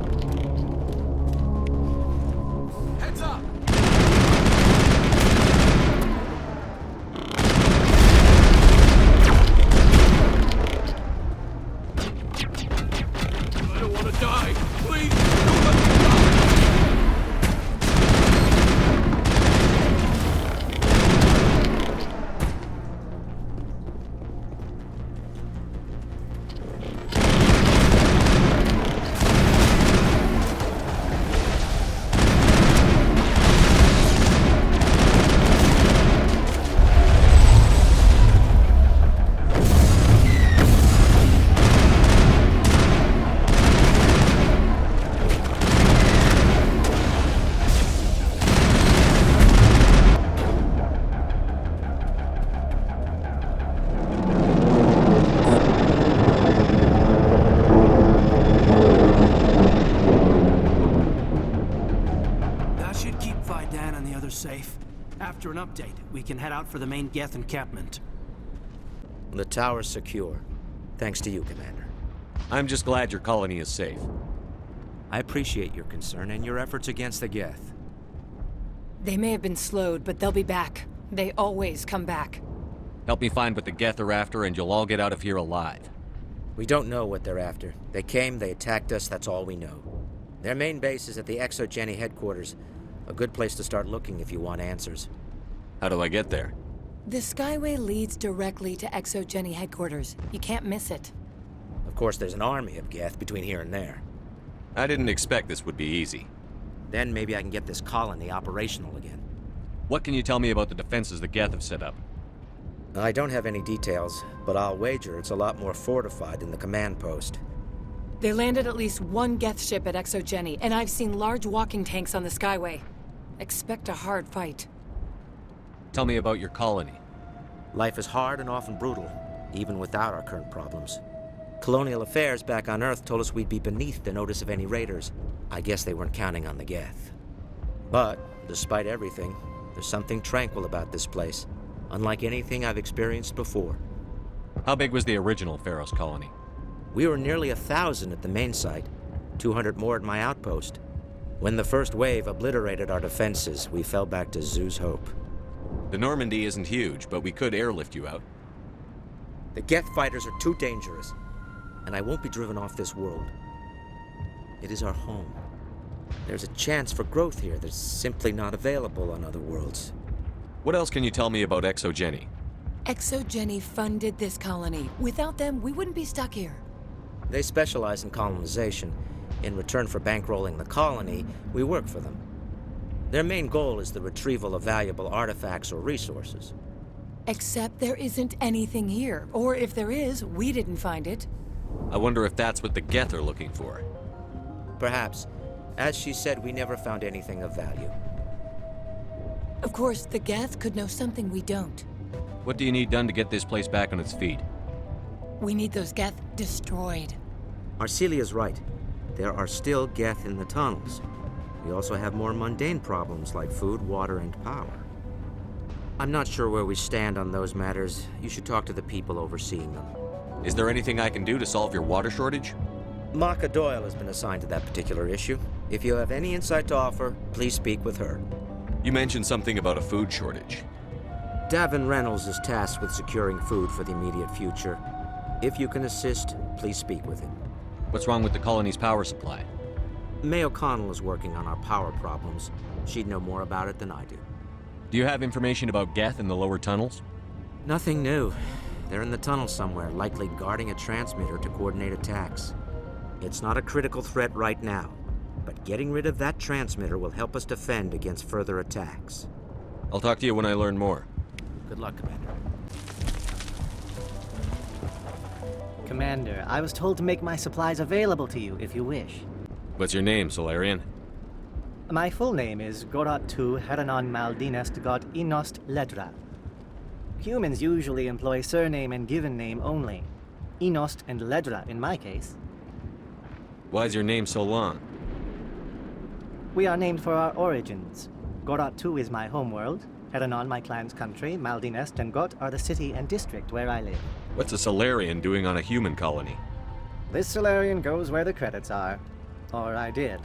Heads up! After an update, we can head out for the main Geth encampment. The tower's secure. Thanks to you, Commander. I'm just glad your colony is safe. I appreciate your concern and your efforts against the Geth. They may have been slowed, but they'll be back. They always come back. Help me find what the Geth are after, and you'll all get out of here alive. We don't know what they're after. They came, they attacked us, that's all we know. Their main base is at the ExoGeni headquarters. A good place to start looking if you want answers. How do I get there? The Skyway leads directly to ExoGeni headquarters. You can't miss it. Of course, there's an army of Geth between here and there. I didn't expect this would be easy. Then maybe I can get this colony operational again. What can you tell me about the defenses the Geth have set up? I don't have any details, but I'll wager it's a lot more fortified than the command post. They landed at least one Geth ship at ExoGeni, and I've seen large walking tanks on the Skyway. Expect a hard fight. Tell me about your colony. Life is hard and often brutal, even without our current problems. Colonial affairs back on Earth told us we'd be beneath the notice of any raiders. I guess they weren't counting on the Geth. But, despite everything, there's something tranquil about this place, unlike anything I've experienced before. How big was the original Pharos colony? We were nearly 1,000 at the main site, 200 more at my outpost. When the first wave obliterated our defenses, we fell back to Zoo's Hope. The Normandy isn't huge, but we could airlift you out. The Geth fighters are too dangerous, and I won't be driven off this world. It is our home. There's a chance for growth here that's simply not available on other worlds. What else can you tell me about ExoGeni? ExoGeni funded this colony. Without them, we wouldn't be stuck here. They specialize in colonization. In return for bankrolling the colony, we work for them. Their main goal is the retrieval of valuable artifacts or resources. Except there isn't anything here. Or if there is, we didn't find it. I wonder if that's what the Geth are looking for. Perhaps. As she said, we never found anything of value. Of course, the Geth could know something we don't. What do you need done to get this place back on its feet? We need those Geth destroyed. Arcelia's right. There are still Geth in the tunnels. We also have more mundane problems like food, water, and power. I'm not sure where we stand on those matters. You should talk to the people overseeing them. Is there anything I can do to solve your water shortage? Maka Doyle has been assigned to that particular issue. If you have any insight to offer, please speak with her. You mentioned something about a food shortage. Davin Reynolds is tasked with securing food for the immediate future. If you can assist, please speak with him. What's wrong with the colony's power supply? May O'Connell is working on our power problems. She'd know more about it than I do. Do you have information about Geth in the lower tunnels? Nothing new. They're in the tunnel somewhere, likely guarding a transmitter to coordinate attacks. It's not a critical threat right now, but getting rid of that transmitter will help us defend against further attacks. I'll talk to you when I learn more. Good luck, Commander. Commander, I was told to make my supplies available to you if you wish. What's your name, Solarian? My full name is Gorat Tu Heranon Maldinest God Inost Ledra. Humans usually employ surname and given name only. Inost and Ledra in my case. Why's your name so long? We are named for our origins. Gorat Tu is my homeworld, Heranon my clan's country, Maldinest and Got are the city and district where I live. What's a Solarian doing on a human colony? This Solarian goes where the credits are. Or I did.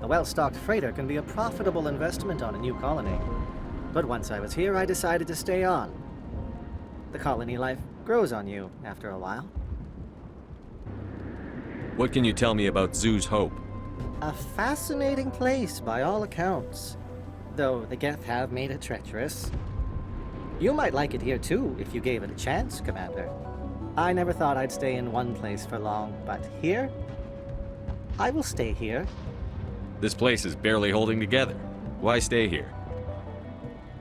A well-stocked freighter can be a profitable investment on a new colony. But once I was here, I decided to stay on. The colony life grows on you after a while. What can you tell me about Zoo's Hope? A fascinating place by all accounts. Though the Geth have made it treacherous. You might like it here too, if you gave it a chance, Commander. I never thought I'd stay in one place for long, but here? I will stay here. This place is barely holding together. Why stay here?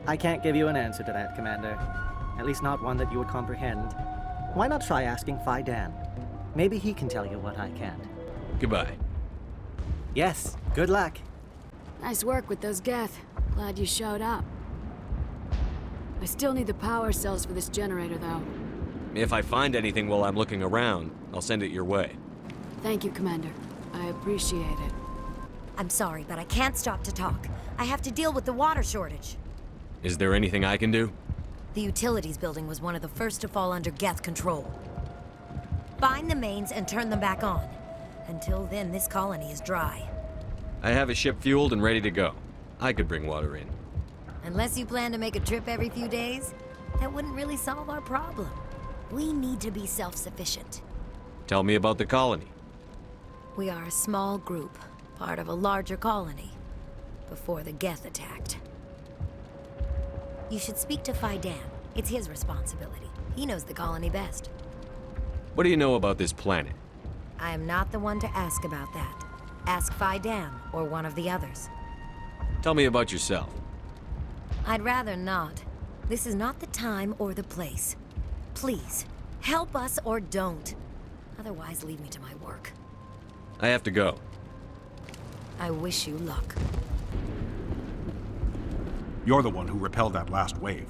I can't give you an answer to that, Commander. At least not one that you would comprehend. Why not try asking Phi Dan? Maybe he can tell you what I can't. Goodbye. Yes, good luck. Nice work with those Geth. Glad you showed up. I still need the power cells for this generator, though. If I find anything while I'm looking around, I'll send it your way. Thank you, Commander. I appreciate it. I'm sorry, but I can't stop to talk. I have to deal with the water shortage. Is there anything I can do? The utilities building was one of the first to fall under Geth control. Find the mains and turn them back on. Until then, this colony is dry. I have a ship fueled and ready to go. I could bring water in. Unless you plan to make a trip every few days, that wouldn't really solve our problem. We need to be self-sufficient. Tell me about the colony. We are a small group, part of a larger colony, before the Geth attacked. You should speak to Faidan. It's his responsibility. He knows the colony best. What do you know about this planet? I am not the one to ask about that. Ask Faidan or one of the others. Tell me about yourself. I'd rather not. This is not the time or the place. Please, help us or don't. Otherwise, leave me to my work. I have to go. I wish you luck. You're the one who repelled that last wave.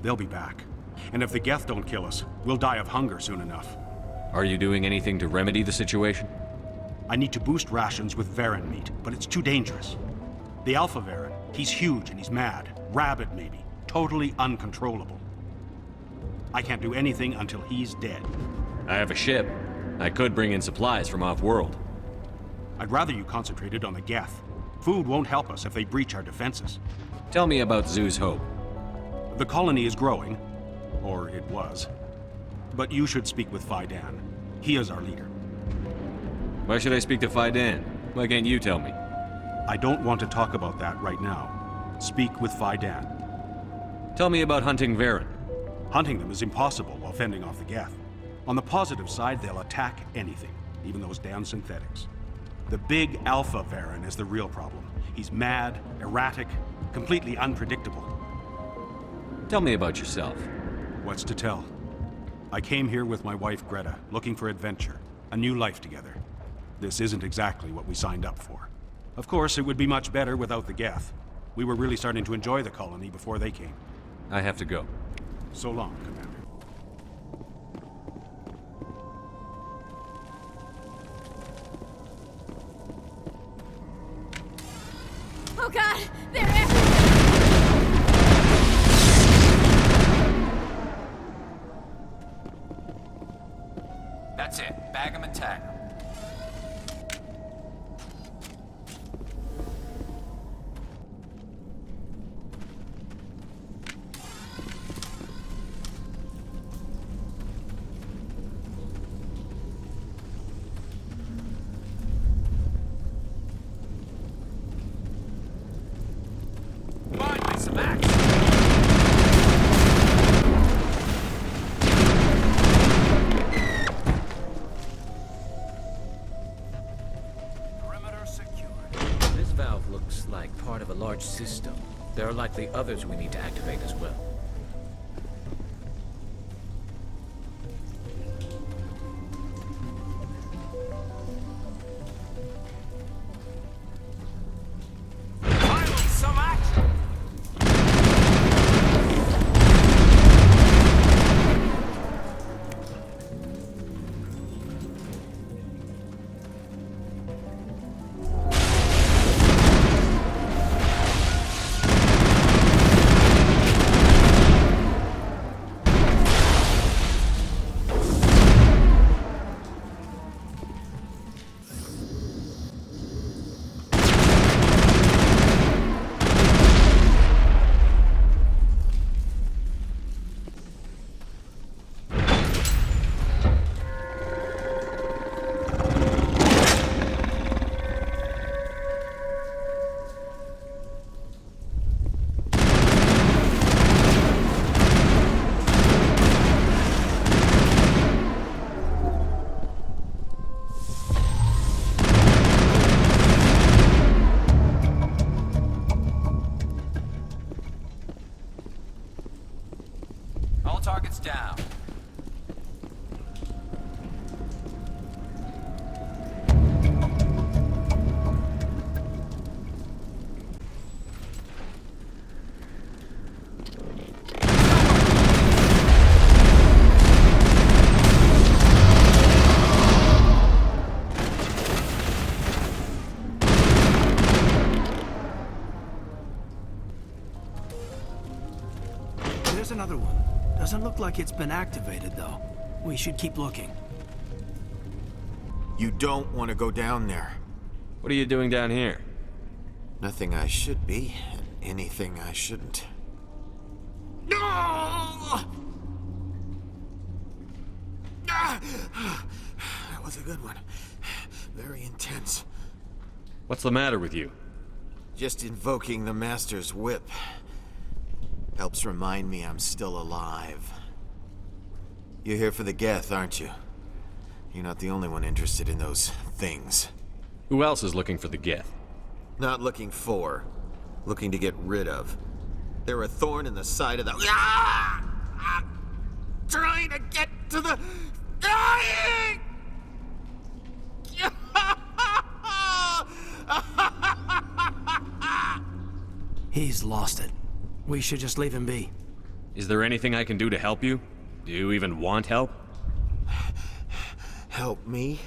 They'll be back. And if the Geth don't kill us, we'll die of hunger soon enough. Are you doing anything to remedy the situation? I need to boost rations with Varren meat, but it's too dangerous. The Alpha Varren, he's huge and he's mad. Rabid, maybe. Totally uncontrollable. I can't do anything until he's dead. I have a ship. I could bring in supplies from off-world. I'd rather you concentrated on the Geth. Food won't help us if they breach our defenses. Tell me about Zhu's Hope. The colony is growing. Or it was. But you should speak with Faidan. He is our leader. Why should I speak to Faidan? Why can't you tell me? I don't want to talk about that right now. Speak with Faidan. Tell me about hunting Varren. Hunting them is impossible while fending off the Geth. On the positive side, they'll attack anything, even those damn synthetics. The big Alpha Varren is the real problem. He's mad, erratic, completely unpredictable. Tell me about yourself. What's to tell? I came here with my wife Greta, looking for adventure, a new life together. This isn't exactly what we signed up for. Of course, it would be much better without the Geth. We were really starting to enjoy the colony before they came. I have to go. So long, Commander. Oh God! They're everywhere! That's it. Bag 'em and tag 'em. System. There are likely others we need to activate as well. Finally, some action! like it's been activated, though. We should keep looking. You don't want to go down there. What are you doing down here? Nothing I should be, and anything I shouldn't. No! That was a good one. Very intense. What's the matter with you? Just invoking the Master's whip helps remind me I'm still alive. You're here for the Geth, aren't you? You're not the only one interested in those things. Who else is looking for the Geth? Not looking for. Looking to get rid of. They're a thorn in the side of the... Ah! Trying to get to the... Dying! He's lost it. We should just leave him be. Is there anything I can do to help you? Do you even want help? Help me?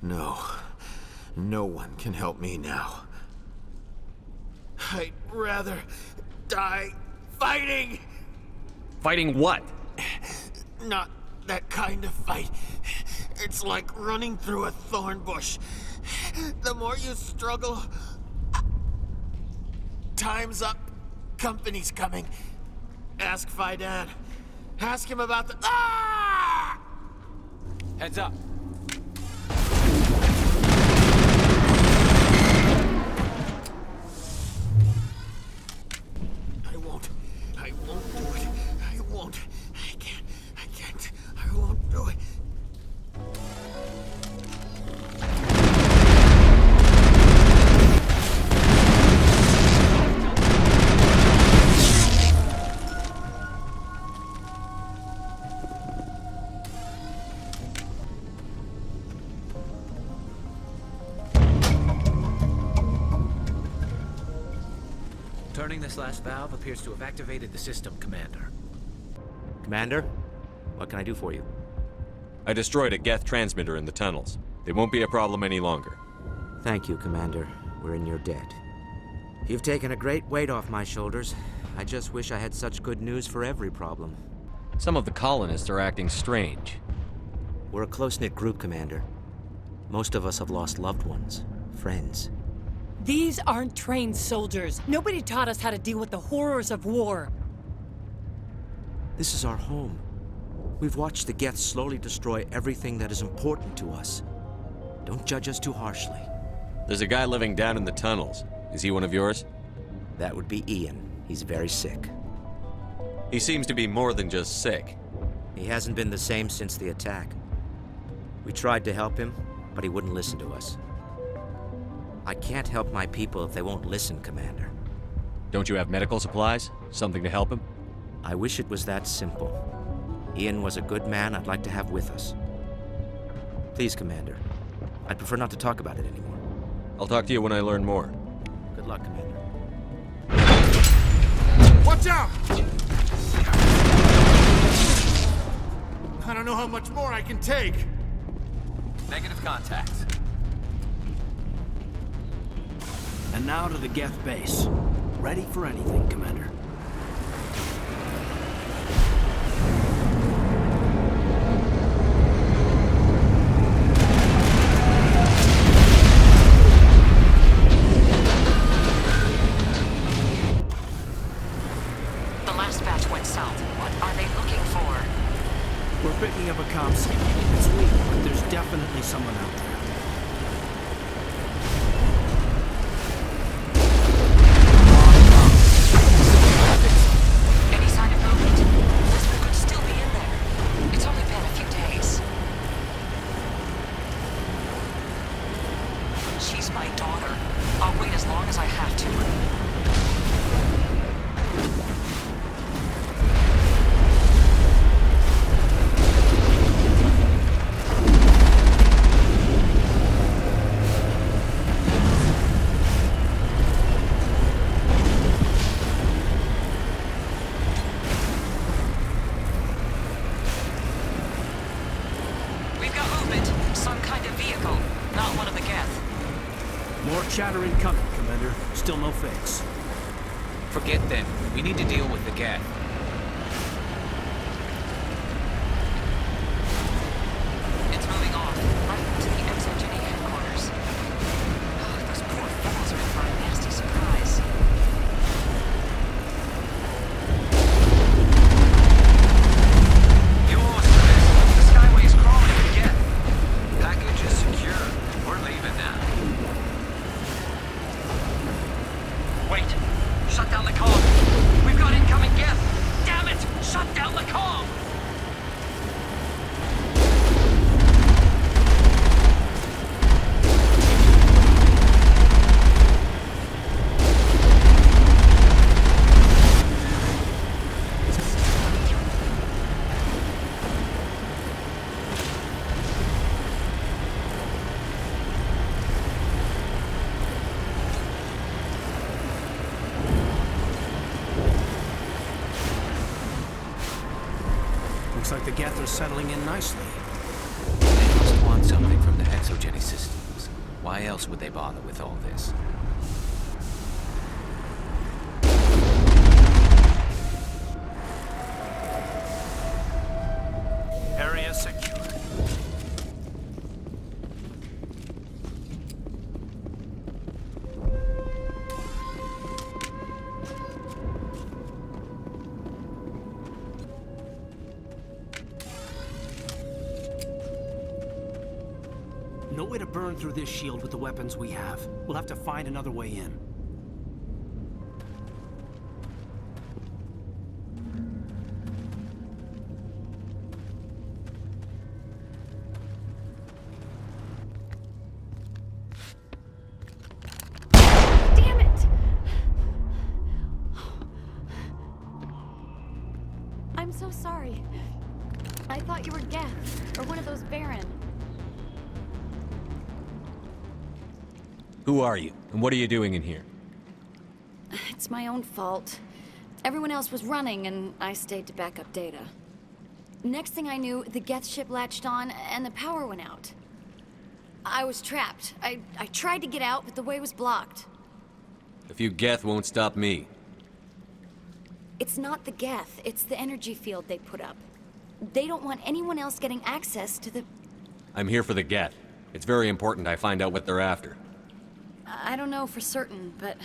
No. No one can help me now. I'd rather die fighting! Fighting what? Not that kind of fight. It's like running through a thorn bush. The more you struggle... Time's up. Company's coming. Ask Faidan. Ask him about the... Ah! Heads up. I won't do it. I won't. I can't. I won't do it. Turning this last valve appears to have activated the system, Commander. Commander, what can I do for you? I destroyed a Geth transmitter in the tunnels. They won't be a problem any longer. Thank you, Commander. We're in your debt. You've taken a great weight off my shoulders. I just wish I had such good news for every problem. Some of the colonists are acting strange. We're a close-knit group, Commander. Most of us have lost loved ones, friends. These aren't trained soldiers. Nobody taught us how to deal with the horrors of war. This is our home. We've watched the Geth slowly destroy everything that is important to us. Don't judge us too harshly. There's a guy living down in the tunnels. Is he one of yours? That would be Ian. He's very sick. He seems to be more than just sick. He hasn't been the same since the attack. We tried to help him, but he wouldn't listen to us. I can't help my people if they won't listen, Commander. Don't you have medical supplies? Something to help him? I wish it was that simple. Ian was a good man I'd like to have with us. Please, Commander. I'd prefer not to talk about it anymore. I'll talk to you when I learn more. Good luck, Commander. Watch out! I don't know how much more I can take. Negative contact. And now to the Geth base. Ready for anything, Commander. The last batch went south. What are they looking for? We're picking up a comm signal. It's weak, but there's definitely someone out there. Any sign of movement? Lisbon could still be in there. It's only been a few days. She's my daughter. I'll wait as long as I have to. Chatter incoming, Commander. Still no fix. Forget them. We need to deal with the Geth. Looks like the Geth are settling in nicely. They must want something from the Exogeny systems. Why else would they bother with all this? Area secure. No way to burn through this shield with the weapons we have. We'll have to find another way in. Damn it! I'm so sorry. I thought you were Geth, or one of those Baron. Who are you, and what are you doing in here? It's my own fault. Everyone else was running, and I stayed to back up data. Next thing I knew, the Geth ship latched on, and the power went out. I was trapped. I tried to get out, but the way was blocked. A few Geth won't stop me. It's not the Geth, it's the energy field they put up. They don't want anyone else getting access to the... I'm here for the Geth. It's very important I find out what they're after. I don't know for certain, but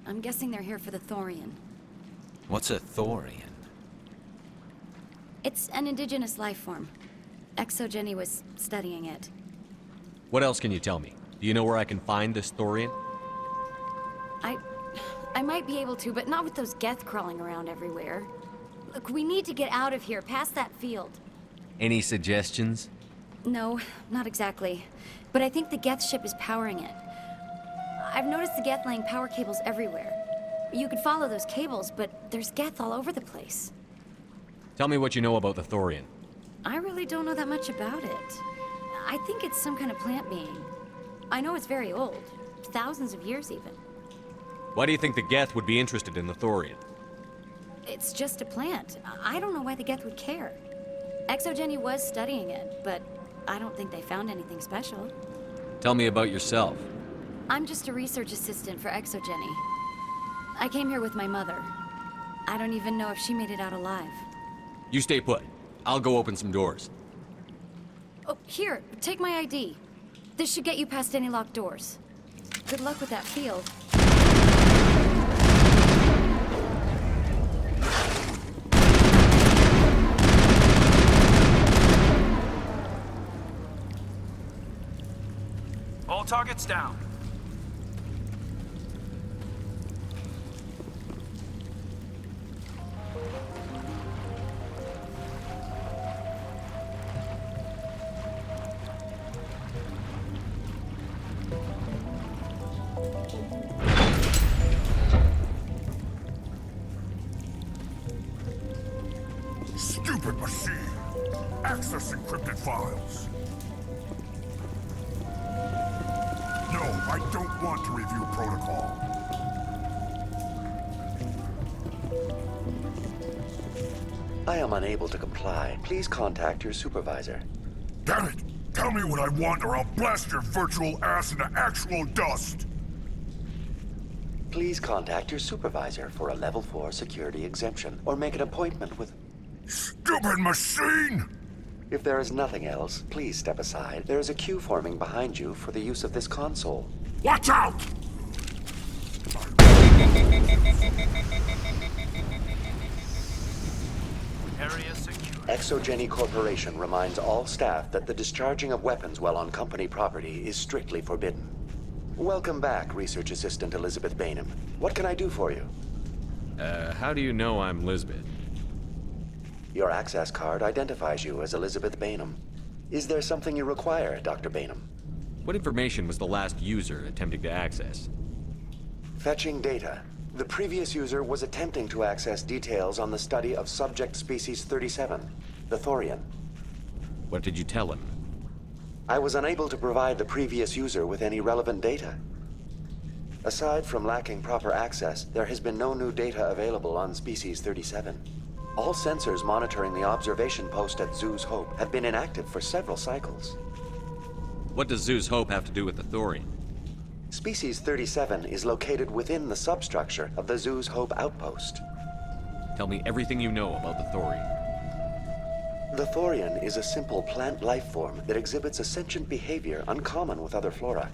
I'm guessing they're here for the Thorian. What's a Thorian? It's an indigenous life form. Exogeny was studying it. What else can you tell me? Do you know where I can find this Thorian? I might be able to, but not with those Geth crawling around everywhere. Look, we need to get out of here, past that field. Any suggestions? No, not exactly. But I think the Geth ship is powering it. I've noticed the Geth laying power cables everywhere. You could follow those cables, but there's Geth all over the place. Tell me what you know about the Thorian. I really don't know that much about it. I think it's some kind of plant being. I know it's very old. Thousands of years, even. Why do you think the Geth would be interested in the Thorian? It's just a plant. I don't know why the Geth would care. Exogeny was studying it, but I don't think they found anything special. Tell me about yourself. I'm just a research assistant for Exogeny. I came here with my mother. I don't even know if she made it out alive. You stay put. I'll go open some doors. Oh, here, take my ID. This should get you past any locked doors. Good luck with that field. All targets down. Stupid machine! Access encrypted files. No, I don't want to review protocol. I am unable to comply. Please contact your supervisor. Damn it! Tell me what I want or I'll blast your virtual ass into actual dust! Please contact your supervisor for a Level 4 security exemption, or make an appointment with... Stupid machine! If there is nothing else, please step aside. There is a queue forming behind you for the use of this console. Watch out! Area secure. Exogeny Corporation reminds all staff that the discharging of weapons while on company property is strictly forbidden. Welcome back, Research Assistant Elizabeth Bainham. What can I do for you? How do you know I'm Lisbeth? Your access card identifies you as Elizabeth Bainham. Is there something you require, Dr. Bainham? What information was the last user attempting to access? Fetching data. The previous user was attempting to access details on the study of subject species 37, the Thorian. What did you tell him? I was unable to provide the previous user with any relevant data. Aside from lacking proper access, there has been no new data available on species 37. All sensors monitoring the observation post at Zoo's Hope have been inactive for several cycles. What does Zoo's Hope have to do with the Thorian? Species 37 is located within the substructure of the Zoo's Hope outpost. Tell me everything you know about the Thorian. The Thorian is a simple plant life form that exhibits a sentient behavior uncommon with other flora.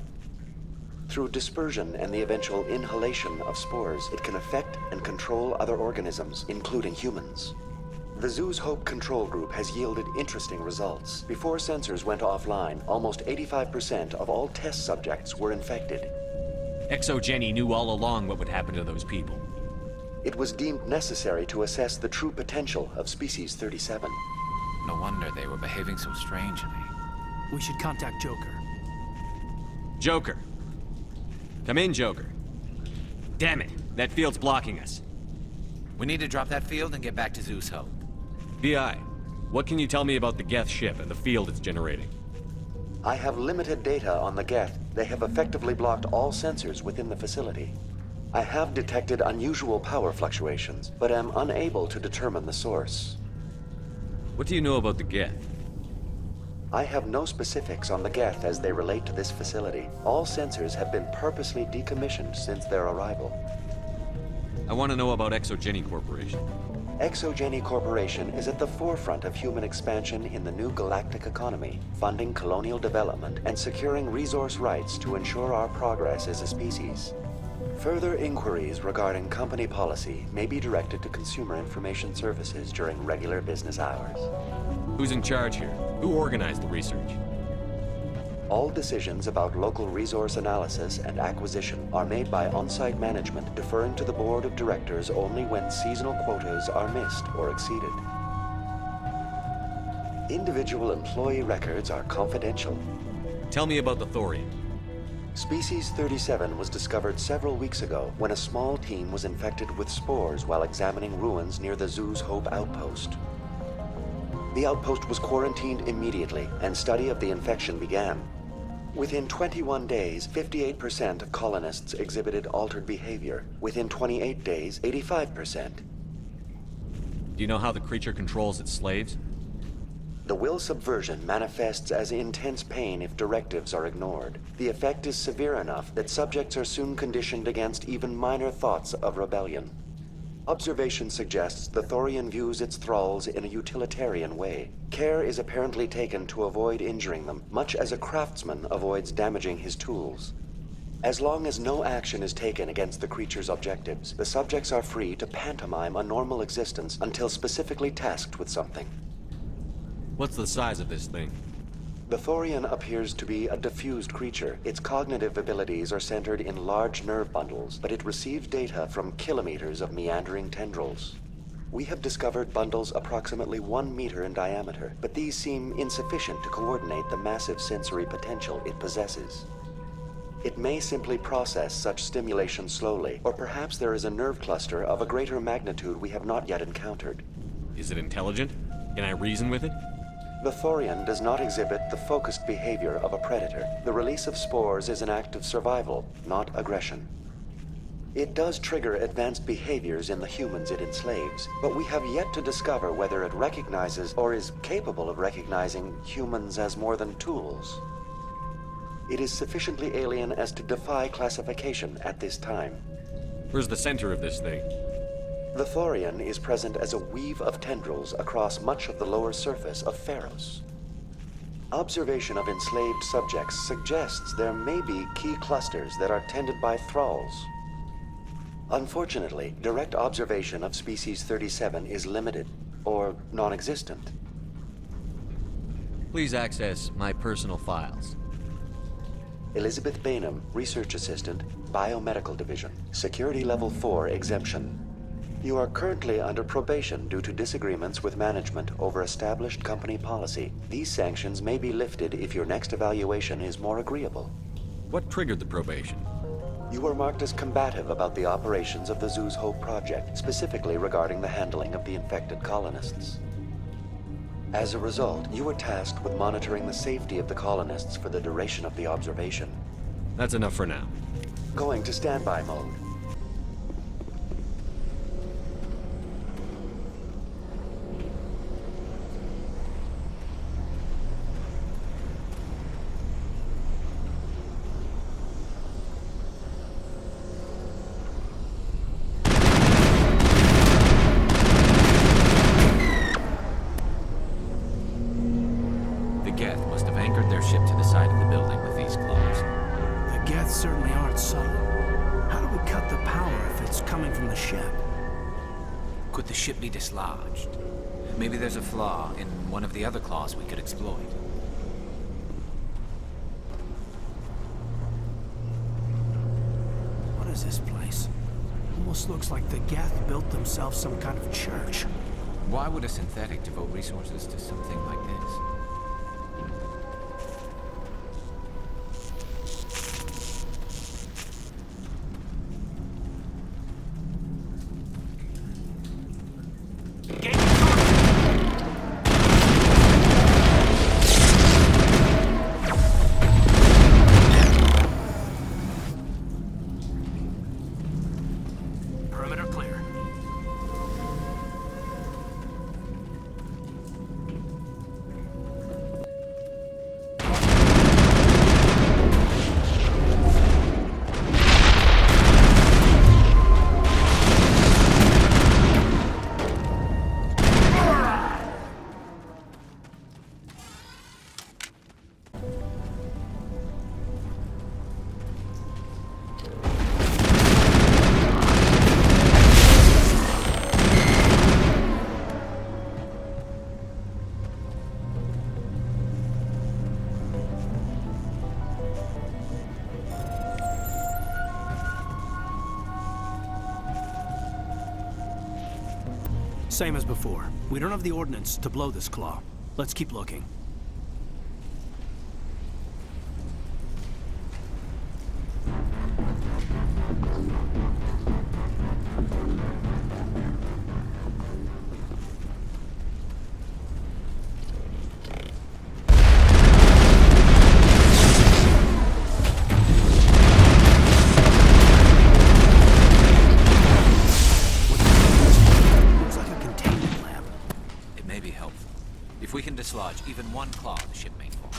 Through dispersion and the eventual inhalation of spores, it can affect and control other organisms, including humans. The Zoo's Hope control group has yielded interesting results. Before sensors went offline, almost 85% of all test subjects were infected. ExoGeni knew all along what would happen to those people. It was deemed necessary to assess the true potential of Species 37. No wonder they were behaving so strangely. We should contact Joker. Joker! Come in, Joker. Damn it, that field's blocking us. We need to drop that field and get back to Zoo's Hope. VI, what can you tell me about the Geth ship and the field it's generating? I have limited data on the Geth. They have effectively blocked all sensors within the facility. I have detected unusual power fluctuations, but am unable to determine the source. What do you know about the Geth? I have no specifics on the Geth as they relate to this facility. All sensors have been purposely decommissioned since their arrival. I want to know about ExoGeni Corporation. ExoGeni Corporation is at the forefront of human expansion in the new galactic economy, funding colonial development and securing resource rights to ensure our progress as a species. Further inquiries regarding company policy may be directed to Consumer Information Services during regular business hours. Who's in charge here? Who organized the research? All decisions about local resource analysis and acquisition are made by on-site management, deferring to the board of directors only when seasonal quotas are missed or exceeded. Individual employee records are confidential. Tell me about the Thorian. Species 37 was discovered several weeks ago when a small team was infected with spores while examining ruins near the Zoo's Hope outpost. The outpost was quarantined immediately, and study of the infection began. Within 21 days, 58% of colonists exhibited altered behavior. Within 28 days, 85%. Do you know how the creature controls its slaves? The will subversion manifests as intense pain if directives are ignored. The effect is severe enough that subjects are soon conditioned against even minor thoughts of rebellion. Observation suggests the Thorian views its thralls in a utilitarian way. Care is apparently taken to avoid injuring them, much as a craftsman avoids damaging his tools. As long as no action is taken against the creature's objectives, the subjects are free to pantomime a normal existence until specifically tasked with something. What's the size of this thing? The Thorian appears to be a diffused creature. Its cognitive abilities are centered in large nerve bundles, but it receives data from kilometers of meandering tendrils. We have discovered bundles approximately 1 meter in diameter, but these seem insufficient to coordinate the massive sensory potential it possesses. It may simply process such stimulation slowly, or perhaps there is a nerve cluster of a greater magnitude we have not yet encountered. Is it intelligent? Can I reason with it? The Thorian does not exhibit the focused behavior of a predator. The release of spores is an act of survival, not aggression. It does trigger advanced behaviors in the humans it enslaves, but we have yet to discover whether it recognizes or is capable of recognizing humans as more than tools. It is sufficiently alien as to defy classification at this time. Where's the center of this thing? The Thorian is present as a weave of tendrils across much of the lower surface of Pharos. Observation of enslaved subjects suggests there may be key clusters that are tended by thralls. Unfortunately, direct observation of Species 37 is limited, or non-existent. Please access my personal files. Elizabeth Bainham, Research Assistant, Biomedical Division, Security Level 4 exemption. You are currently under probation due to disagreements with management over established company policy. These sanctions may be lifted if your next evaluation is more agreeable. What triggered the probation? You were marked as combative about the operations of the Zoo's Hope project, specifically regarding the handling of the infected colonists. As a result, you were tasked with monitoring the safety of the colonists for the duration of the observation. That's enough for now. Going to standby mode. Geth must have anchored their ship to the side of the building with these claws. The Geth certainly aren't subtle. How do we cut the power if it's coming from the ship? Could the ship be dislodged? Maybe there's a flaw in one of the other claws we could exploit. What is this place? Almost looks like the Geth built themselves some kind of church. Why would a synthetic devote resources to something like this? Perimeter clear. Same as before. We don't have the ordnance to blow this claw. Let's keep looking. If we can dislodge even one claw, the ship may fall.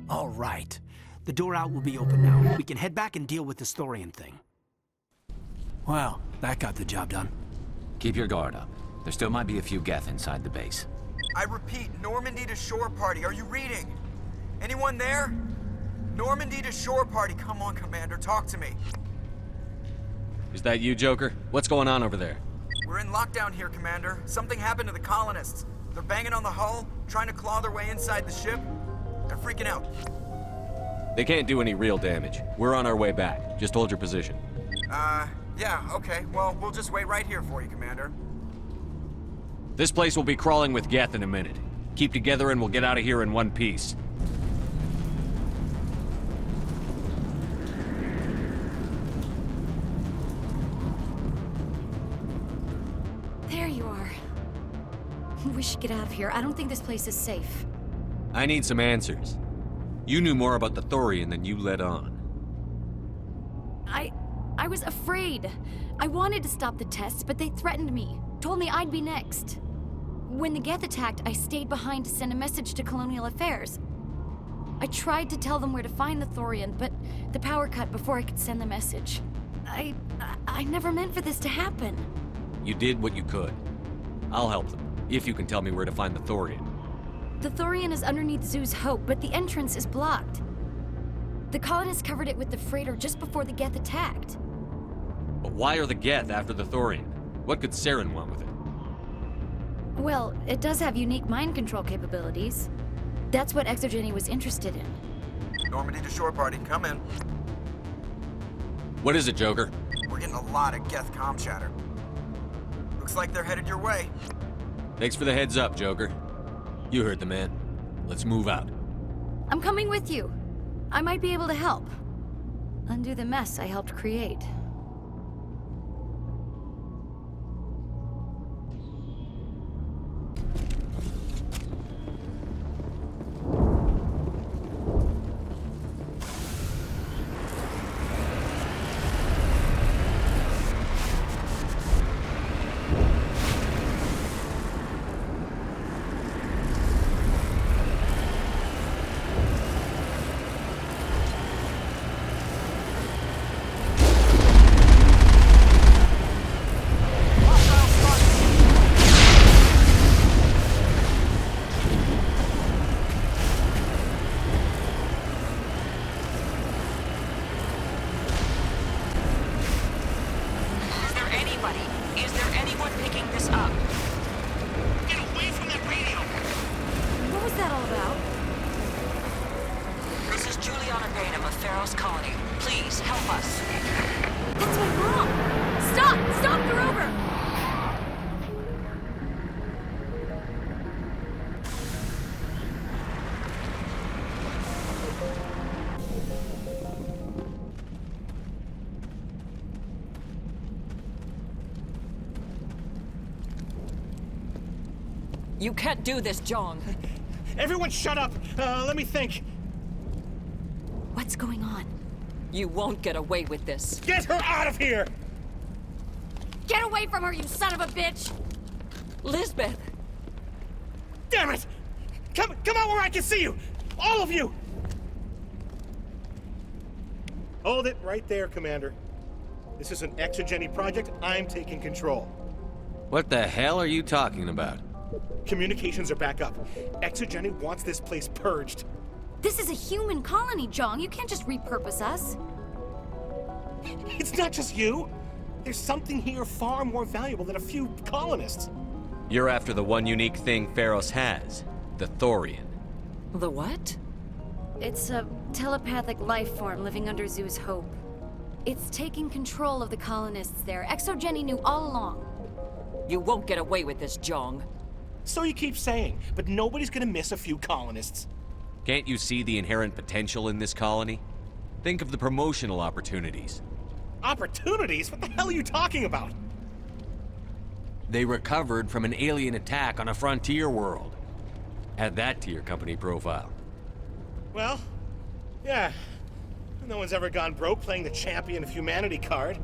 All right. The door out will be open now. We can head back and deal with this Thorian thing. Well, that got the job done. Keep your guard up. There still might be a few Geth inside the base. I repeat, Normandy to shore party. Are you reading? Anyone there? Normandy to shore party. Come on, Commander. Talk to me. Is that you, Joker? What's going on over there? We're in lockdown here, Commander. Something happened to the colonists. They're banging on the hull, trying to claw their way inside the ship. They're freaking out. They can't do any real damage. We're on our way back. Just hold your position. Yeah, okay. Well, we'll just wait right here for you, Commander. This place will be crawling with Geth in a minute. Keep together and we'll get out of here in one piece. There you are. We should get out of here. I don't think this place is safe. I need some answers. You knew more about the Thorian than you let on. I was afraid. I wanted to stop the tests, but they threatened me. Told me I'd be next. When the Geth attacked, I stayed behind to send a message to Colonial Affairs. I tried to tell them where to find the Thorian, but the power cut before I could send the message. I never meant for this to happen. You did what you could. I'll help them, if you can tell me where to find the Thorian. The Thorian is underneath Zoo's Hope, but the entrance is blocked. The colonists covered it with the freighter just before the Geth attacked. But why are the Geth after the Thorian? What could Saren want with it? Well, it does have unique mind control capabilities. That's what Exogeny was interested in. Normandy to shore party, come in. What is it, Joker? We're getting a lot of Geth comm chatter. Looks like they're headed your way. Thanks for the heads up, Joker. You heard the man. Let's move out. I'm coming with you. I might be able to help. Undo the mess I helped create. You can't do this, John. Everyone shut up! Let me think. What's going on? You won't get away with this. Get her out of here! Get away from her, you son of a bitch! Lisbeth! Damn it! Come out where I can see you! All of you! Hold it right there, Commander. This is an Exogeny project. I'm taking control. What the hell are you talking about? Communications are back up. Exogeny wants this place purged. This is a human colony, Jong. You can't just repurpose us. It's not just you. There's something here far more valuable than a few colonists. You're after the one unique thing Pharos has, the Thorian. The what? It's a telepathic life form living under Zoo's hope. It's taking control of the colonists there. Exogeny knew all along. You won't get away with this, Jong. So you keep saying, but nobody's gonna miss a few colonists. Can't you see the inherent potential in this colony? Think of the promotional opportunities. Opportunities? What the hell are you talking about? They recovered from an alien attack on a frontier world. Add that to your company profile. Well, yeah. No one's ever gone broke playing the champion of humanity card.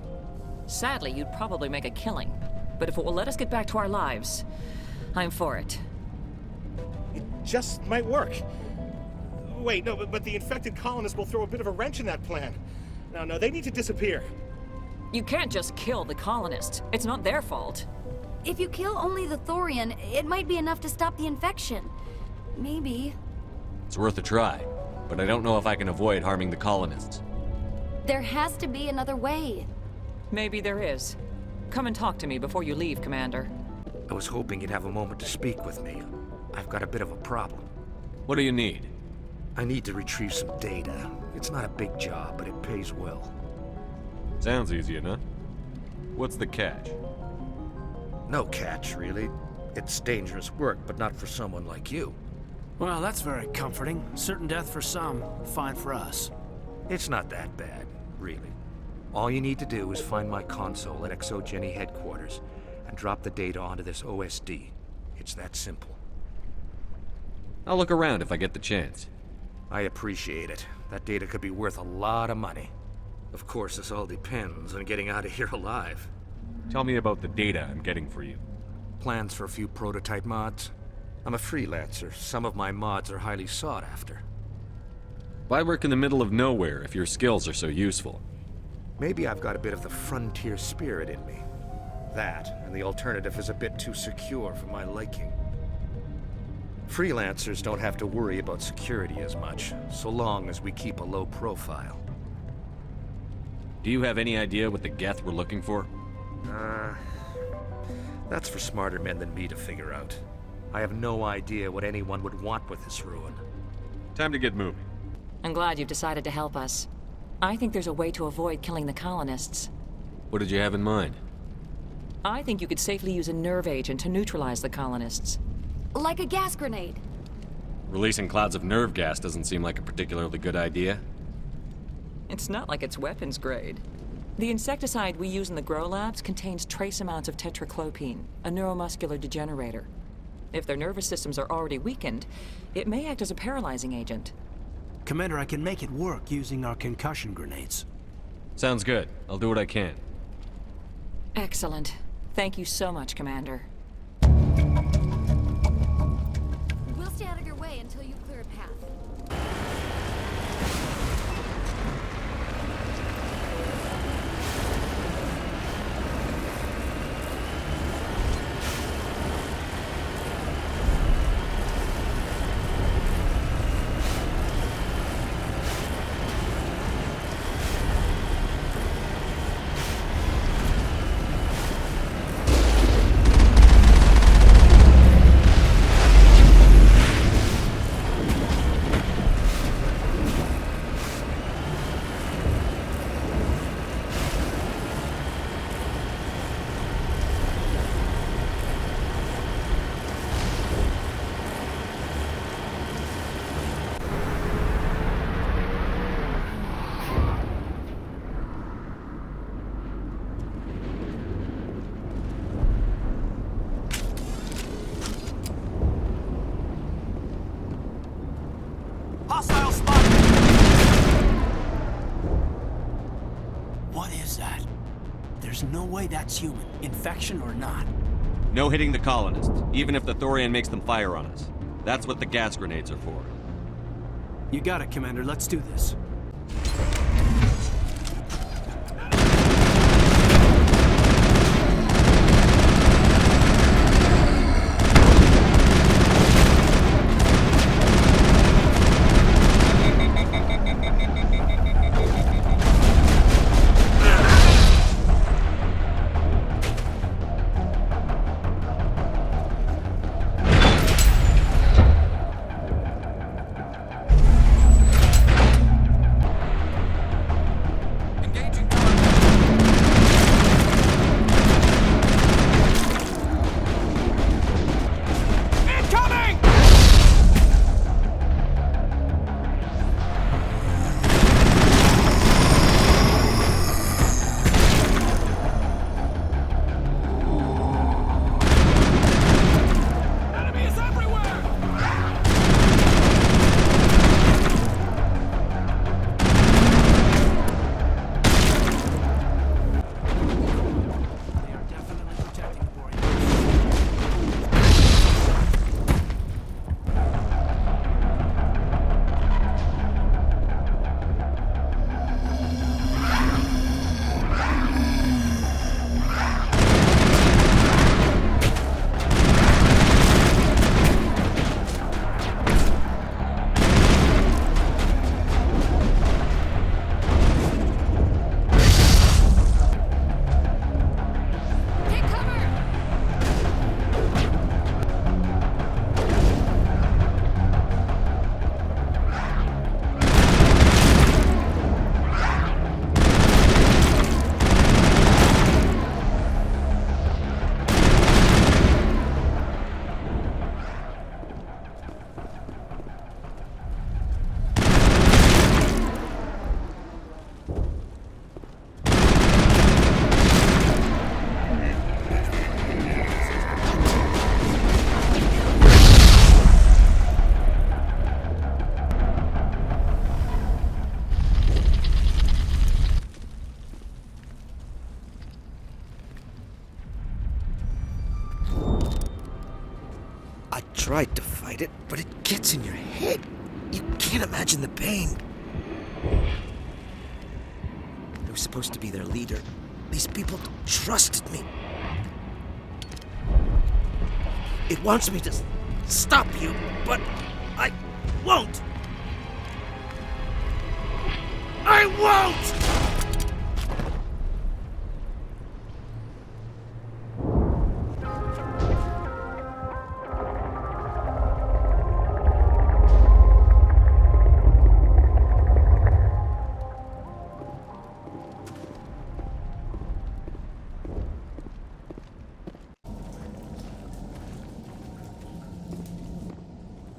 Sadly, you'd probably make a killing. But if it will let us get back to our lives, I'm for it. It just might work. Wait, no, but the infected colonists will throw a bit of a wrench in that plan. No, they need to disappear. You can't just kill the colonists. It's not their fault. If you kill only the Thorian, it might be enough to stop the infection. Maybe. It's worth a try, but I don't know if I can avoid harming the colonists. There has to be another way. Maybe there is. Come and talk to me before you leave, Commander. I was hoping you'd have a moment to speak with me. I've got a bit of a problem. What do you need? I need to retrieve some data. It's not a big job, but it pays well. Sounds easy enough. What's the catch? No catch, really. It's dangerous work, but not for someone like you. Well, that's very comforting. Certain death for some, fine for us. It's not that bad, really. All you need to do is find my console at Exogeny headquarters and drop the data onto this OSD. It's that simple. I'll look around if I get the chance. I appreciate it. That data could be worth a lot of money. Of course, this all depends on getting out of here alive. Tell me about the data I'm getting for you. Plans for a few prototype mods? I'm a freelancer. Some of my mods are highly sought after. Why work in the middle of nowhere if your skills are so useful? Maybe I've got a bit of the frontier spirit in me. That, and the alternative is a bit too secure for my liking. Freelancers don't have to worry about security as much, so long as we keep a low profile. Do you have any idea what the Geth were looking for? That's for smarter men than me to figure out. I have no idea what anyone would want with this ruin. Time to get moving. I'm glad you've decided to help us. I think there's a way to avoid killing the colonists. What did you have in mind? I think you could safely use a nerve agent to neutralize the colonists. Like a gas grenade. Releasing clouds of nerve gas doesn't seem like a particularly good idea. It's not like it's weapons grade. The insecticide we use in the grow labs contains trace amounts of tetraclopine, a neuromuscular degenerator. If their nervous systems are already weakened, it may act as a paralyzing agent. Commander, I can make it work using our concussion grenades. Sounds good. I'll do what I can. Excellent. Thank you so much, Commander. We'll stay out of your way until you clear a path. Hostile spotted! What is that? There's no way that's human, infection or not. No hitting the colonists, even if the Thorian makes them fire on us. That's what the gas grenades are for. You got it, Commander. Let's do this. I tried to fight it, but it gets in your head. You can't imagine the pain. I was supposed to be their leader. These people trusted me. It wants me to stop you, but I won't. I won't!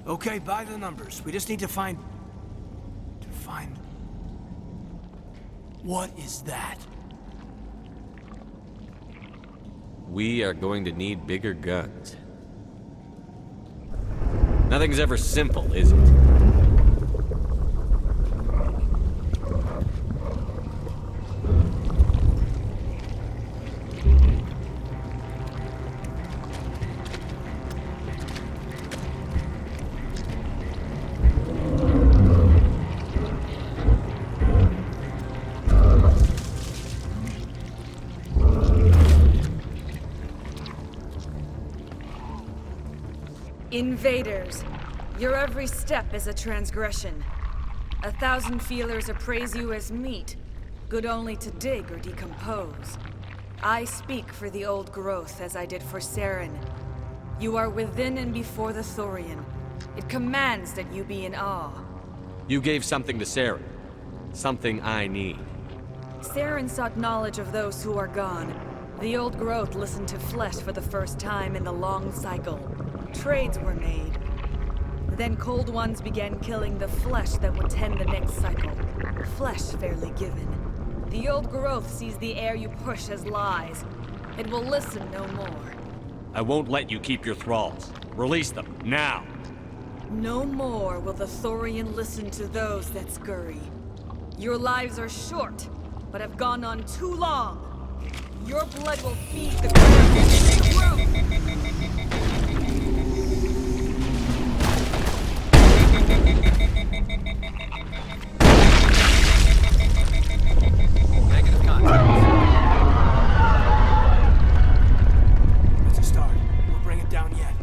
Okay, by the numbers. We just need to find... What is that? We are going to need bigger guns. Nothing's ever simple, is it? Invaders, your every step is a transgression. 1,000 feelers appraise you as meat, good only to dig or decompose. I speak for the old growth as I did for Saren. You are within and before the Thorian. It commands that you be in awe. You gave something to Saren. Something I need. Saren sought knowledge of those who are gone. The old growth listened to flesh for the first time in the long cycle. Trades were made. Then Cold Ones began killing the flesh that would tend the next cycle. Flesh fairly given. The old growth sees the air you push as lies. It will listen no more. I won't let you keep your thralls. Release them, now! No more will the Thorian listen to those that scurry. Your lives are short, but have gone on too long. Your blood will feed the Negative contact. It's a start. We'll bring it down yet.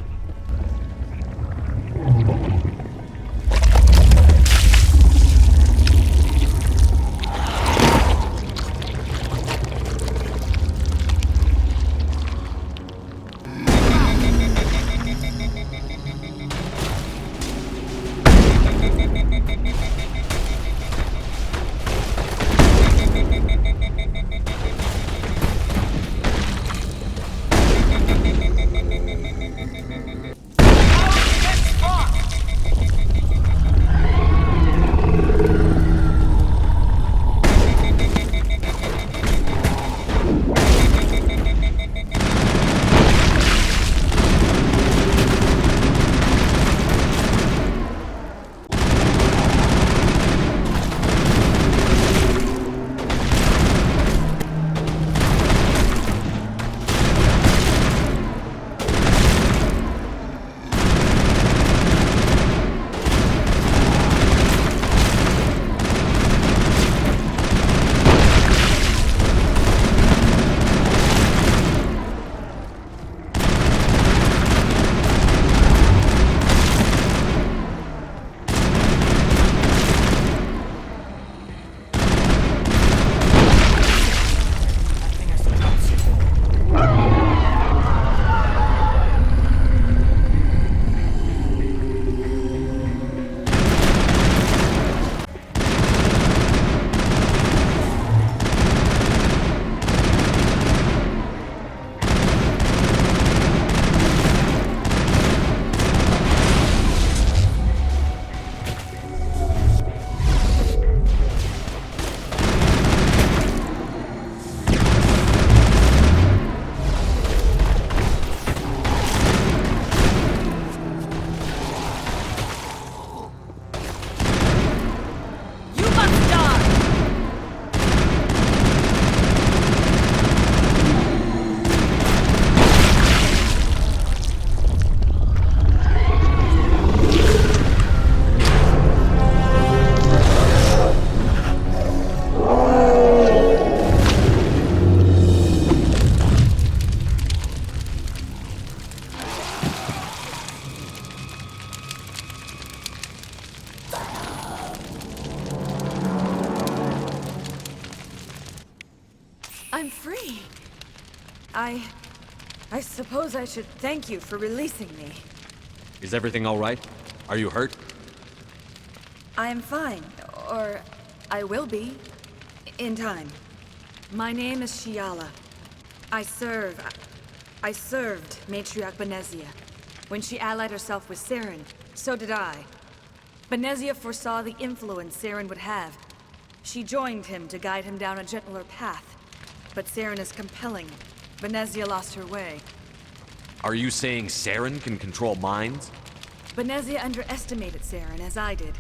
I'm free. I suppose I should thank you for releasing me. Is everything all right? Are you hurt? I am fine, or I will be, in time. My name is Shiala. I served Matriarch Benezia. When she allied herself with Saren, so did I. Benezia foresaw the influence Saren would have. She joined him to guide him down a gentler path. But Saren is compelling. Venezia lost her way. Are you saying Saren can control minds? Venezia underestimated Saren, as I did.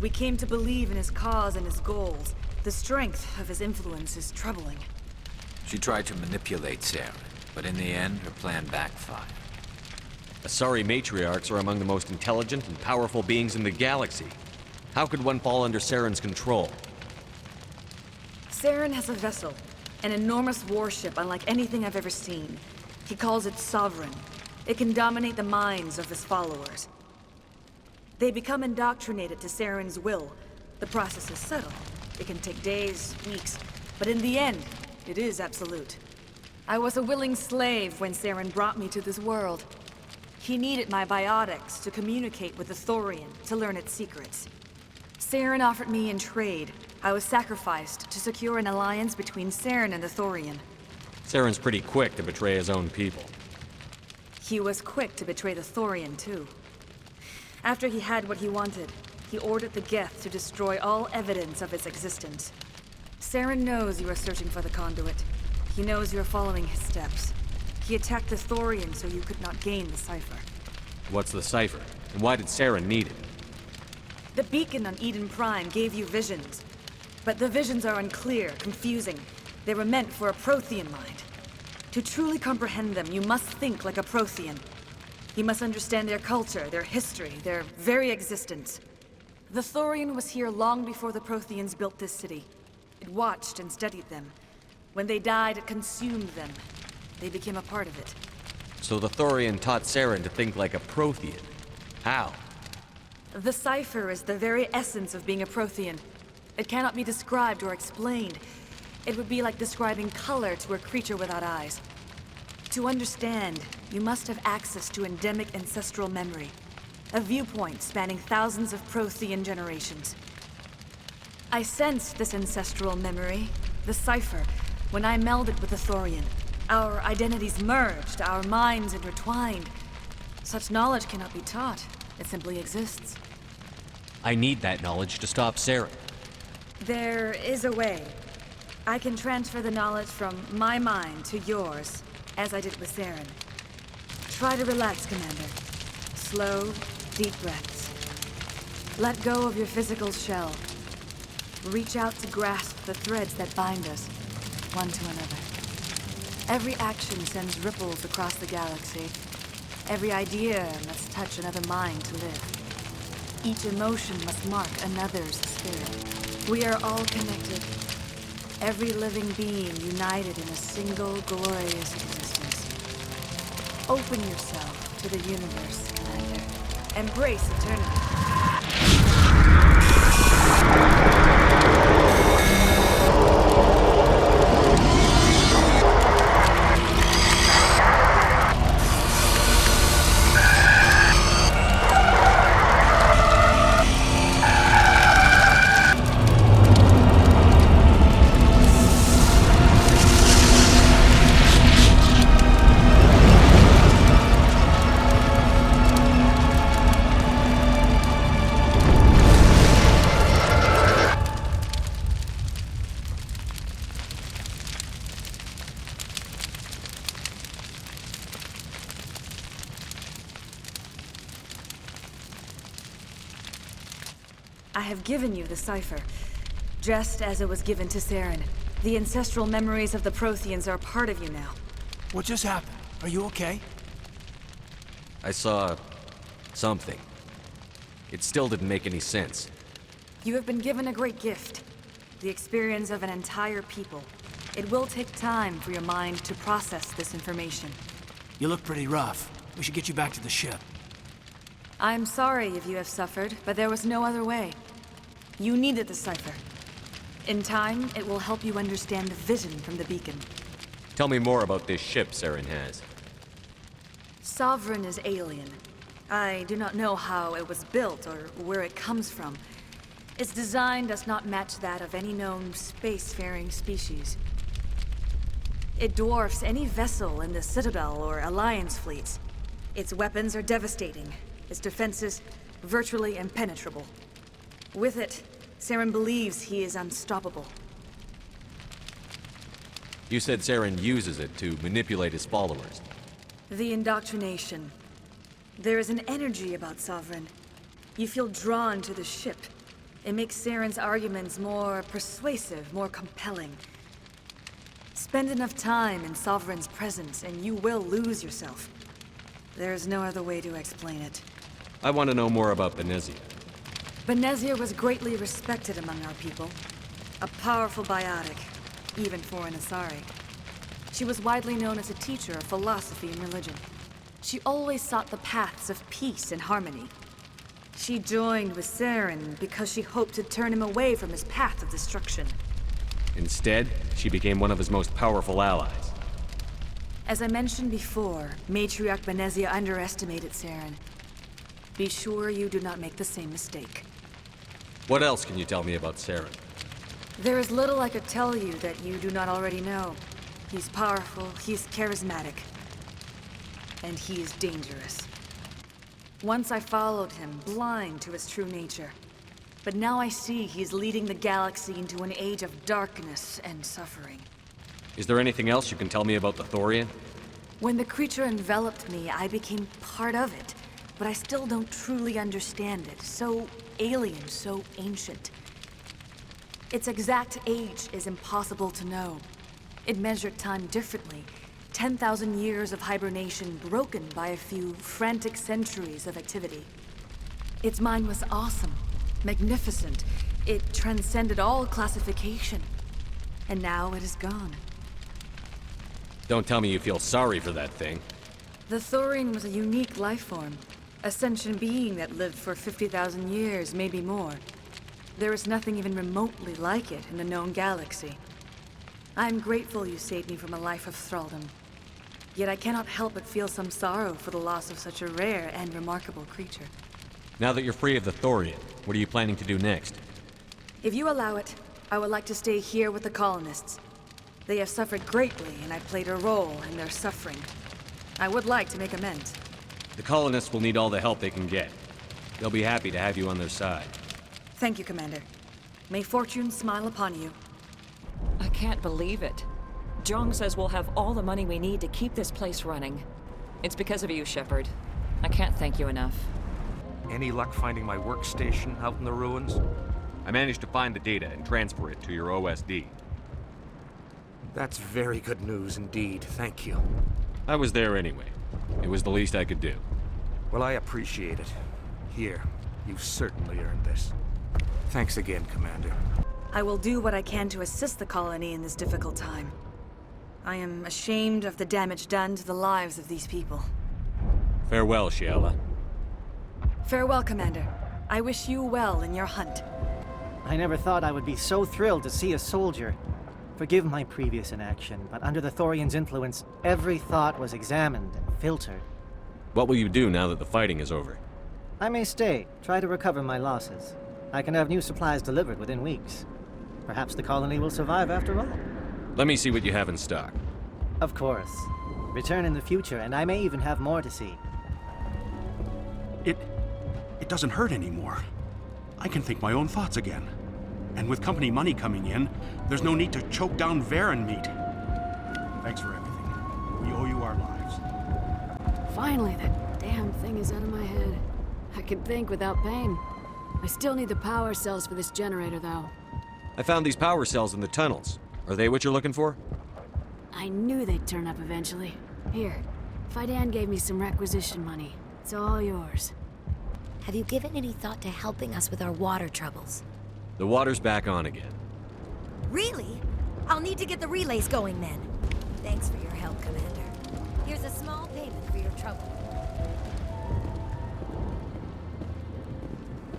We came to believe in his cause and his goals. The strength of his influence is troubling. She tried to manipulate Saren, but in the end, her plan backfired. Asari matriarchs are among the most intelligent and powerful beings in the galaxy. How could one fall under Saren's control? Saren has a vessel, an enormous warship unlike anything I've ever seen. He calls it Sovereign. It can dominate the minds of his followers. They become indoctrinated to Saren's will. The process is subtle. It can take days, weeks, but in the end, it is absolute. I was a willing slave when Saren brought me to this world. He needed my biotics to communicate with the Thorian, to learn its secrets. Saren offered me in trade. I was sacrificed to secure an alliance between Saren and the Thorian. Saren's pretty quick to betray his own people. He was quick to betray the Thorian, too. After he had what he wanted, he ordered the Geth to destroy all evidence of its existence. Saren knows you are searching for the Conduit. He knows you're following his steps. He attacked the Thorian so you could not gain the cipher. What's the cipher? And why did Saren need it? The beacon on Eden Prime gave you visions. But the visions are unclear, confusing. They were meant for a Prothean mind. To truly comprehend them, you must think like a Prothean. You must understand their culture, their history, their very existence. The Thorian was here long before the Protheans built this city. It watched and studied them. When they died, it consumed them. They became a part of it. So the Thorian taught Saren to think like a Prothean. How? The cipher is the very essence of being a Prothean. It cannot be described or explained. It would be like describing color to a creature without eyes. To understand, you must have access to endemic ancestral memory. A viewpoint spanning thousands of Prothean generations. I sensed this ancestral memory, the cipher, when I melded with the Thorian. Our identities merged, our minds intertwined. Such knowledge cannot be taught. It simply exists. I need that knowledge to stop Saren. There is a way. I can transfer the knowledge from my mind to yours, as I did with Saren. Try to relax, Commander. Slow, deep breaths. Let go of your physical shell. Reach out to grasp the threads that bind us, one to another. Every action sends ripples across the galaxy. Every idea must touch another mind to live. Each emotion must mark another's spirit. We are all connected. Every living being united in a single glorious existence. Open yourself to the universe, Commander. Embrace eternity. I have given you the cipher, just as it was given to Saren. The ancestral memories of the Protheans are part of you now. What just happened? Are you okay? I saw something. It still didn't make any sense. You have been given a great gift. The experience of an entire people. It will take time for your mind to process this information. You look pretty rough. We should get you back to the ship. I'm sorry if you have suffered, but there was no other way. You needed the cipher. In time, it will help you understand the vision from the beacon. Tell me more about this ship Saren has. Sovereign is alien. I do not know how it was built or where it comes from. Its design does not match that of any known spacefaring species. It dwarfs any vessel in the Citadel or Alliance fleets. Its weapons are devastating. Its defenses virtually impenetrable. With it, Saren believes he is unstoppable. You said Saren uses it to manipulate his followers. The indoctrination. There is an energy about Sovereign. You feel drawn to the ship. It makes Saren's arguments more persuasive, more compelling. Spend enough time in Sovereign's presence and you will lose yourself. There is no other way to explain it. I want to know more about Benezia. Benezia was greatly respected among our people. A powerful biotic, even for an Asari. She was widely known as a teacher of philosophy and religion. She always sought the paths of peace and harmony. She joined with Saren because she hoped to turn him away from his path of destruction. Instead, she became one of his most powerful allies. As I mentioned before, Matriarch Benezia underestimated Saren. Be sure you do not make the same mistake. What else can you tell me about Saren? There is little I could tell you that you do not already know. He's powerful, he's charismatic, and he is dangerous. Once I followed him, blind to his true nature. But now I see he's leading the galaxy into an age of darkness and suffering. Is there anything else you can tell me about the Thorian? When the creature enveloped me, I became part of it. But I still don't truly understand it. So alien, so ancient. Its exact age is impossible to know. It measured time differently. 10,000 years of hibernation broken by a few frantic centuries of activity. Its mind was awesome, magnificent. It transcended all classification. And now it is gone. Don't tell me you feel sorry for that thing. The Thorian was a unique life form. A sentient being that lived for 50,000 years, maybe more. There is nothing even remotely like it in the known galaxy. I'm grateful you saved me from a life of thraldom. Yet I cannot help but feel some sorrow for the loss of such a rare and remarkable creature. Now that you're free of the Thorian, what are you planning to do next? If you allow it, I would like to stay here with the colonists. They have suffered greatly, and I played a role in their suffering. I would like to make amends. The colonists will need all the help they can get. They'll be happy to have you on their side. Thank you, Commander. May fortune smile upon you. I can't believe it. Jong says we'll have all the money we need to keep this place running. It's because of you, Shepard. I can't thank you enough. Any luck finding my workstation out in the ruins? I managed to find the data and transfer it to your OSD. That's very good news indeed, thank you. I was there anyway. It was the least I could do. Well, I appreciate it. Here, you've certainly earned this. Thanks again, Commander. I will do what I can to assist the colony in this difficult time. I am ashamed of the damage done to the lives of these people. Farewell, Shiala. Farewell, Commander. I wish you well in your hunt. I never thought I would be so thrilled to see a soldier. Forgive my previous inaction, but under the Thorian's influence, every thought was examined and filtered. What will you do now that the fighting is over? I may stay, try to recover my losses. I can have new supplies delivered within weeks. Perhaps the colony will survive after all. Let me see what you have in stock. Of course. Return in the future, and I may even have more to see. It doesn't hurt anymore. I can think my own thoughts again. And with company money coming in, there's no need to choke down Varen meat. Thanks for everything. We owe you our lives. Finally, that damn thing is out of my head. I can think without pain. I still need the power cells for this generator, though. I found these power cells in the tunnels. Are they what you're looking for? I knew they'd turn up eventually. Here, Fidan gave me some requisition money. It's all yours. Have you given any thought to helping us with our water troubles? The water's back on again. Really? I'll need to get the relays going then. Thanks for your help, Commander. Here's a small payment for your trouble.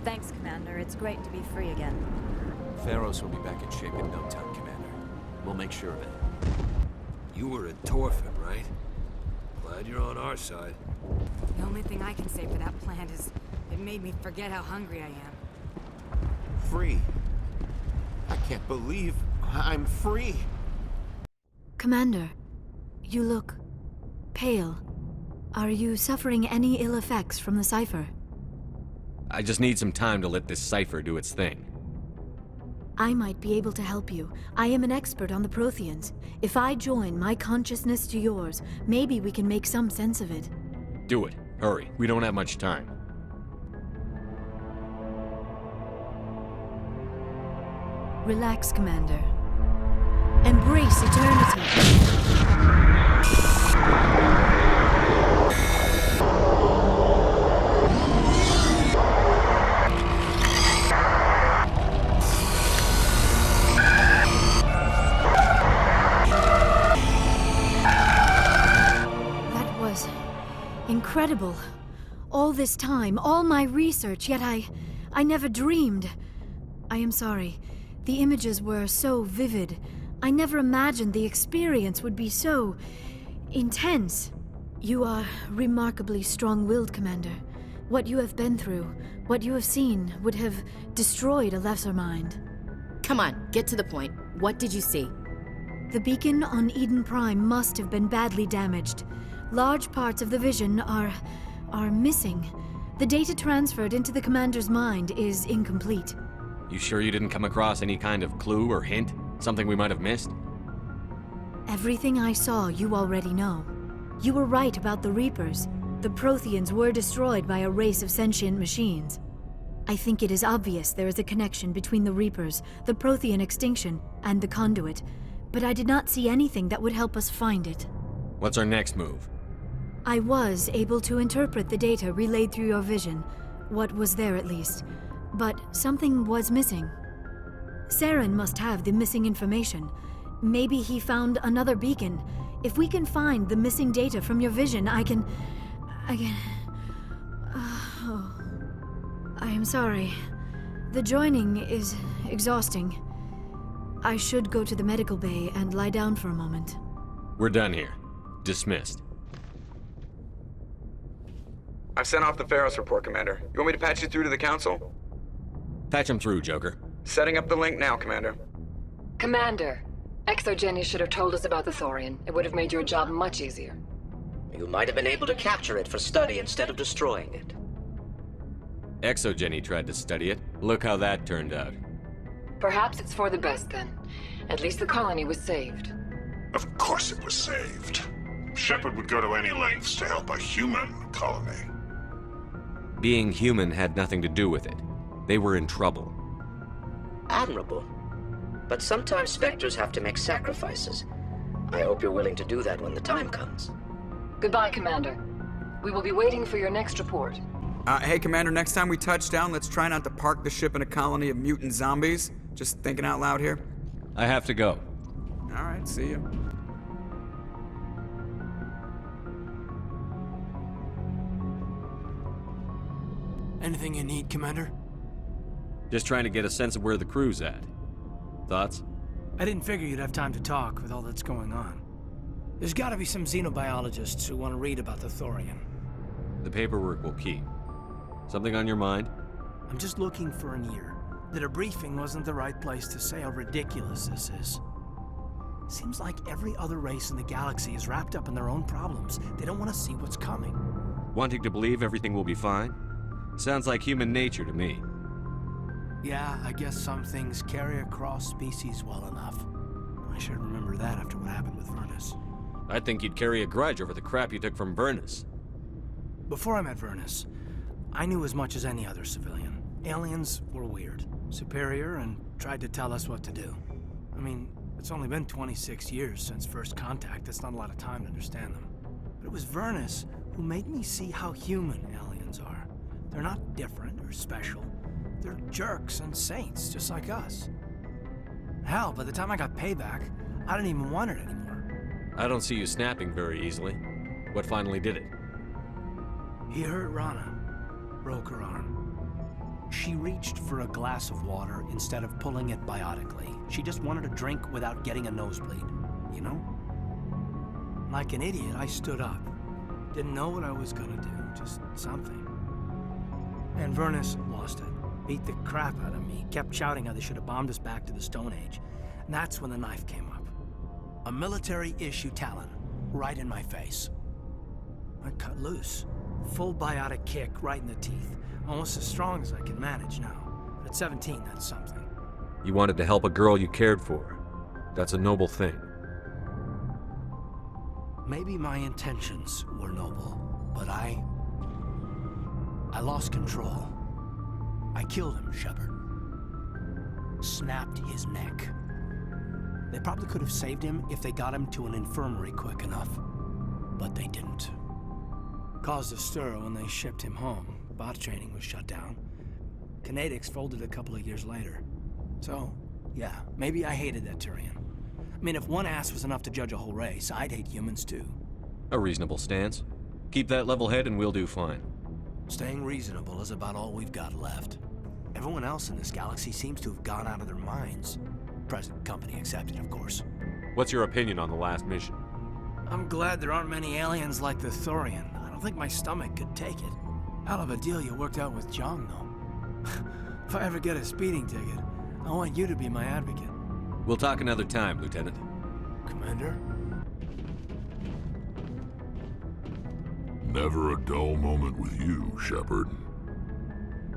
Thanks, Commander. It's great to be free again. Feros will be back in shape in no time, Commander. We'll make sure of it. You were in Torfin, right? Glad you're on our side. The only thing I can say for that plant is it made me forget how hungry I am. Free. I can't believe I'm free. Commander, you look pale. Are you suffering any ill effects from the cipher? I just need some time to let this cipher do its thing. I might be able to help you. I am an expert on the Protheans. If I join my consciousness to yours, maybe we can make some sense of it. Do it. Hurry. We don't have much time. Relax, Commander. Embrace eternity. That was incredible. All this time, all my research, yet I never dreamed. I am sorry. The images were so vivid. I never imagined the experience would be so intense. You are remarkably strong-willed, Commander. What you have been through, what you have seen, would have destroyed a lesser mind. Come on, get to the point. What did you see? The beacon on Eden Prime must have been badly damaged. Large parts of the vision are missing. The data transferred into the Commander's mind is incomplete. You sure you didn't come across any kind of clue or hint? Something we might have missed? Everything I saw, you already know. You were right about the Reapers. The Protheans were destroyed by a race of sentient machines. I think it is obvious there is a connection between the Reapers, the Prothean extinction, and the Conduit, but I did not see anything that would help us find it. What's our next move? I was able to interpret the data relayed through your vision, what was there at least, but something was missing. Saren must have the missing information. Maybe he found another beacon. If we can find the missing data from your vision, I can... Oh. I am sorry. The joining is exhausting. I should go to the medical bay and lie down for a moment. We're done here. Dismissed. I've sent off the Pharos report, Commander. You want me to patch you through to the Council? Patch him through, Joker. Setting up the link now, Commander. Commander, ExoGeni should have told us about the Thorian. It would have made your job much easier. You might have been able to capture it for study instead of destroying it. ExoGeni tried to study it. Look how that turned out. Perhaps it's for the best then. At least the colony was saved. Of course it was saved. Shepard would go to any lengths to help a human colony. Being human had nothing to do with it. They were in trouble. Admirable. But sometimes Spectres have to make sacrifices. I hope you're willing to do that when the time comes. Goodbye, Commander. We will be waiting for your next report. Hey, Commander, next time we touch down, let's try not to park the ship in a colony of mutant zombies. Just thinking out loud here. I have to go. All right, see you. Anything you need, Commander? Just trying to get a sense of where the crew's at. Thoughts? I didn't figure you'd have time to talk with all that's going on. There's gotta be some xenobiologists who want to read about the Thorian. The paperwork will keep. Something on your mind? I'm just looking for an ear. The debriefing wasn't the right place to say how ridiculous this is. Seems like every other race in the galaxy is wrapped up in their own problems. They don't want to see what's coming. Wanting to believe everything will be fine? Sounds like human nature to me. Yeah, I guess some things carry across species well enough. I should remember that after what happened with Vernus. I think you'd carry a grudge over the crap you took from Vernus. Before I met Vernus, I knew as much as any other civilian. Aliens were weird, superior, and tried to tell us what to do. I mean, it's only been 26 years since first contact. That's not a lot of time to understand them. But it was Vernus who made me see how human aliens are. They're not different or special. They're jerks and saints, just like us. Hell, by the time I got payback, I didn't even want it anymore. I don't see you snapping very easily. What finally did it? He hurt Rana. Broke her arm. She reached for a glass of water instead of pulling it biotically. She just wanted a drink without getting a nosebleed, you know? Like an idiot, I stood up. Didn't know what I was gonna do, just something. And Vernus lost it. Beat the crap out of me. Kept shouting how they should have bombed us back to the Stone Age. And that's when the knife came up. A military-issue Talon, right in my face. I cut loose. Full biotic kick right in the teeth. Almost as strong as I can manage now. But at 17, that's something. You wanted to help a girl you cared for. That's a noble thing. Maybe my intentions were noble, but I lost control. I killed him, Shepard. Snapped his neck. They probably could have saved him if they got him to an infirmary quick enough. But they didn't. Caused a stir when they shipped him home. Bot training was shut down. Kinetics folded a couple of years later. So, yeah, maybe I hated that Turian. I mean, if one ass was enough to judge a whole race, I'd hate humans too. A reasonable stance. Keep that level head and we'll do fine. Staying reasonable is about all we've got left. Everyone else in this galaxy seems to have gone out of their minds. Present company accepted, of course. What's your opinion on the last mission? I'm glad there aren't many aliens like the Thorian. I don't think my stomach could take it. Hell of a deal you worked out with Jong, though. If I ever get a speeding ticket, I want you to be my advocate. We'll talk another time, Lieutenant. Commander? Never a dull moment with you, Shepard.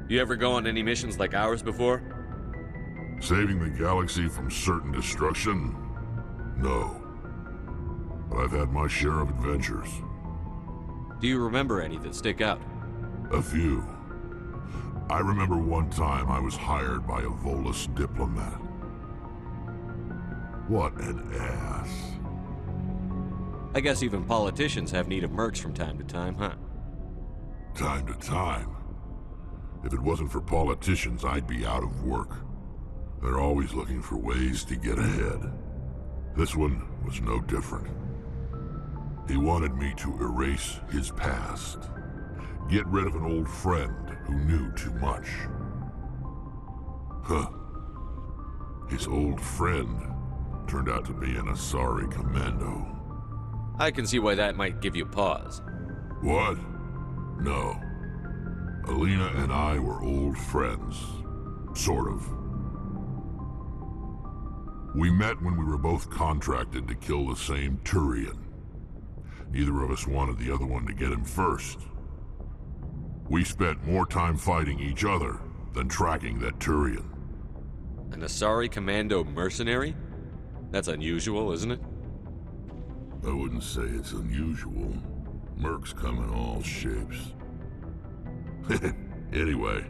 You ever go on any missions like ours before? Saving the galaxy from certain destruction? No. But I've had my share of adventures. Do you remember any that stick out? A few. I remember one time I was hired by a Volus diplomat. What an ass. I guess even politicians have need of mercs from time to time, huh? Time to time. If it wasn't for politicians, I'd be out of work. They're always looking for ways to get ahead. This one was no different. He wanted me to erase his past. Get rid of an old friend who knew too much. Huh. His old friend turned out to be an Asari commando. I can see why that might give you pause. What? No. Alina and I were old friends. Sort of. We met when we were both contracted to kill the same Turian. Neither of us wanted the other one to get him first. We spent more time fighting each other than tracking that Turian. An Asari commando mercenary? That's unusual, isn't it? I wouldn't say it's unusual. Mercs come in all shapes. Anyway,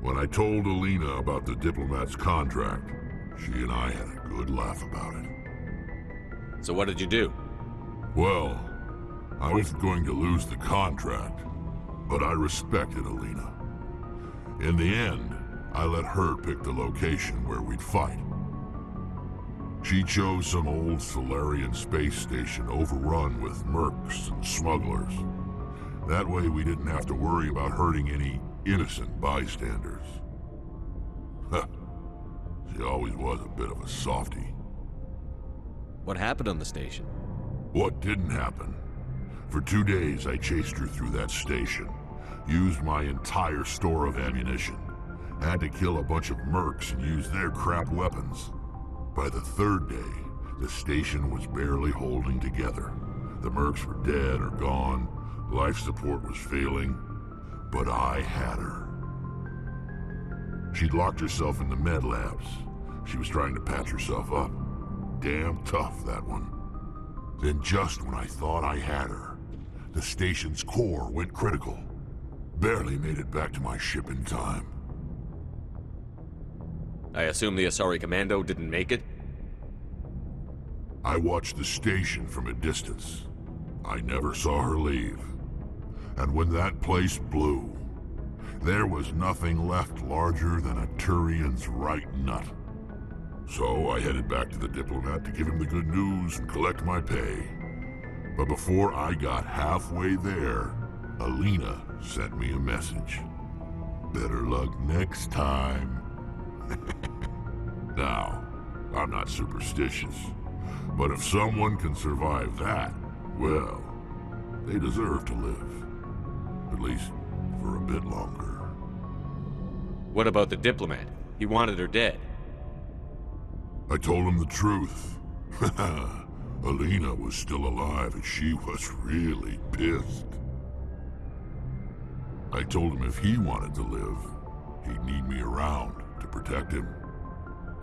when I told Alina about the diplomat's contract, she and I had a good laugh about it. So what did you do? Well, I wasn't going to lose the contract, but I respected Alina. In the end, I let her pick the location where we'd fight. She chose some old Solarian space station overrun with mercs and smugglers. That way we didn't have to worry about hurting any innocent bystanders. She always was a bit of a softie. What happened on the station? What didn't happen? For 2 days I chased her through that station, used my entire store of ammunition, had to kill a bunch of mercs and use their crap weapons. By the 3rd day, the station was barely holding together. The mercs were dead or gone, life support was failing, but I had her. She'd locked herself in the med labs. She was trying to patch herself up. Damn tough, that one. Then just when I thought I had her, the station's core went critical. Barely made it back to my ship in time. I assume the Asari commando didn't make it? I watched the station from a distance. I never saw her leave. And when that place blew, there was nothing left larger than a Turian's right nut. So I headed back to the diplomat to give him the good news and collect my pay. But before I got halfway there, Alina sent me a message. Better luck next time. Now, I'm not superstitious, but if someone can survive that, well, they deserve to live. At least for a bit longer. What about the diplomat? He wanted her dead. I told him the truth. Alina was still alive and she was really pissed. I told him if he wanted to live, he'd need me around to protect him.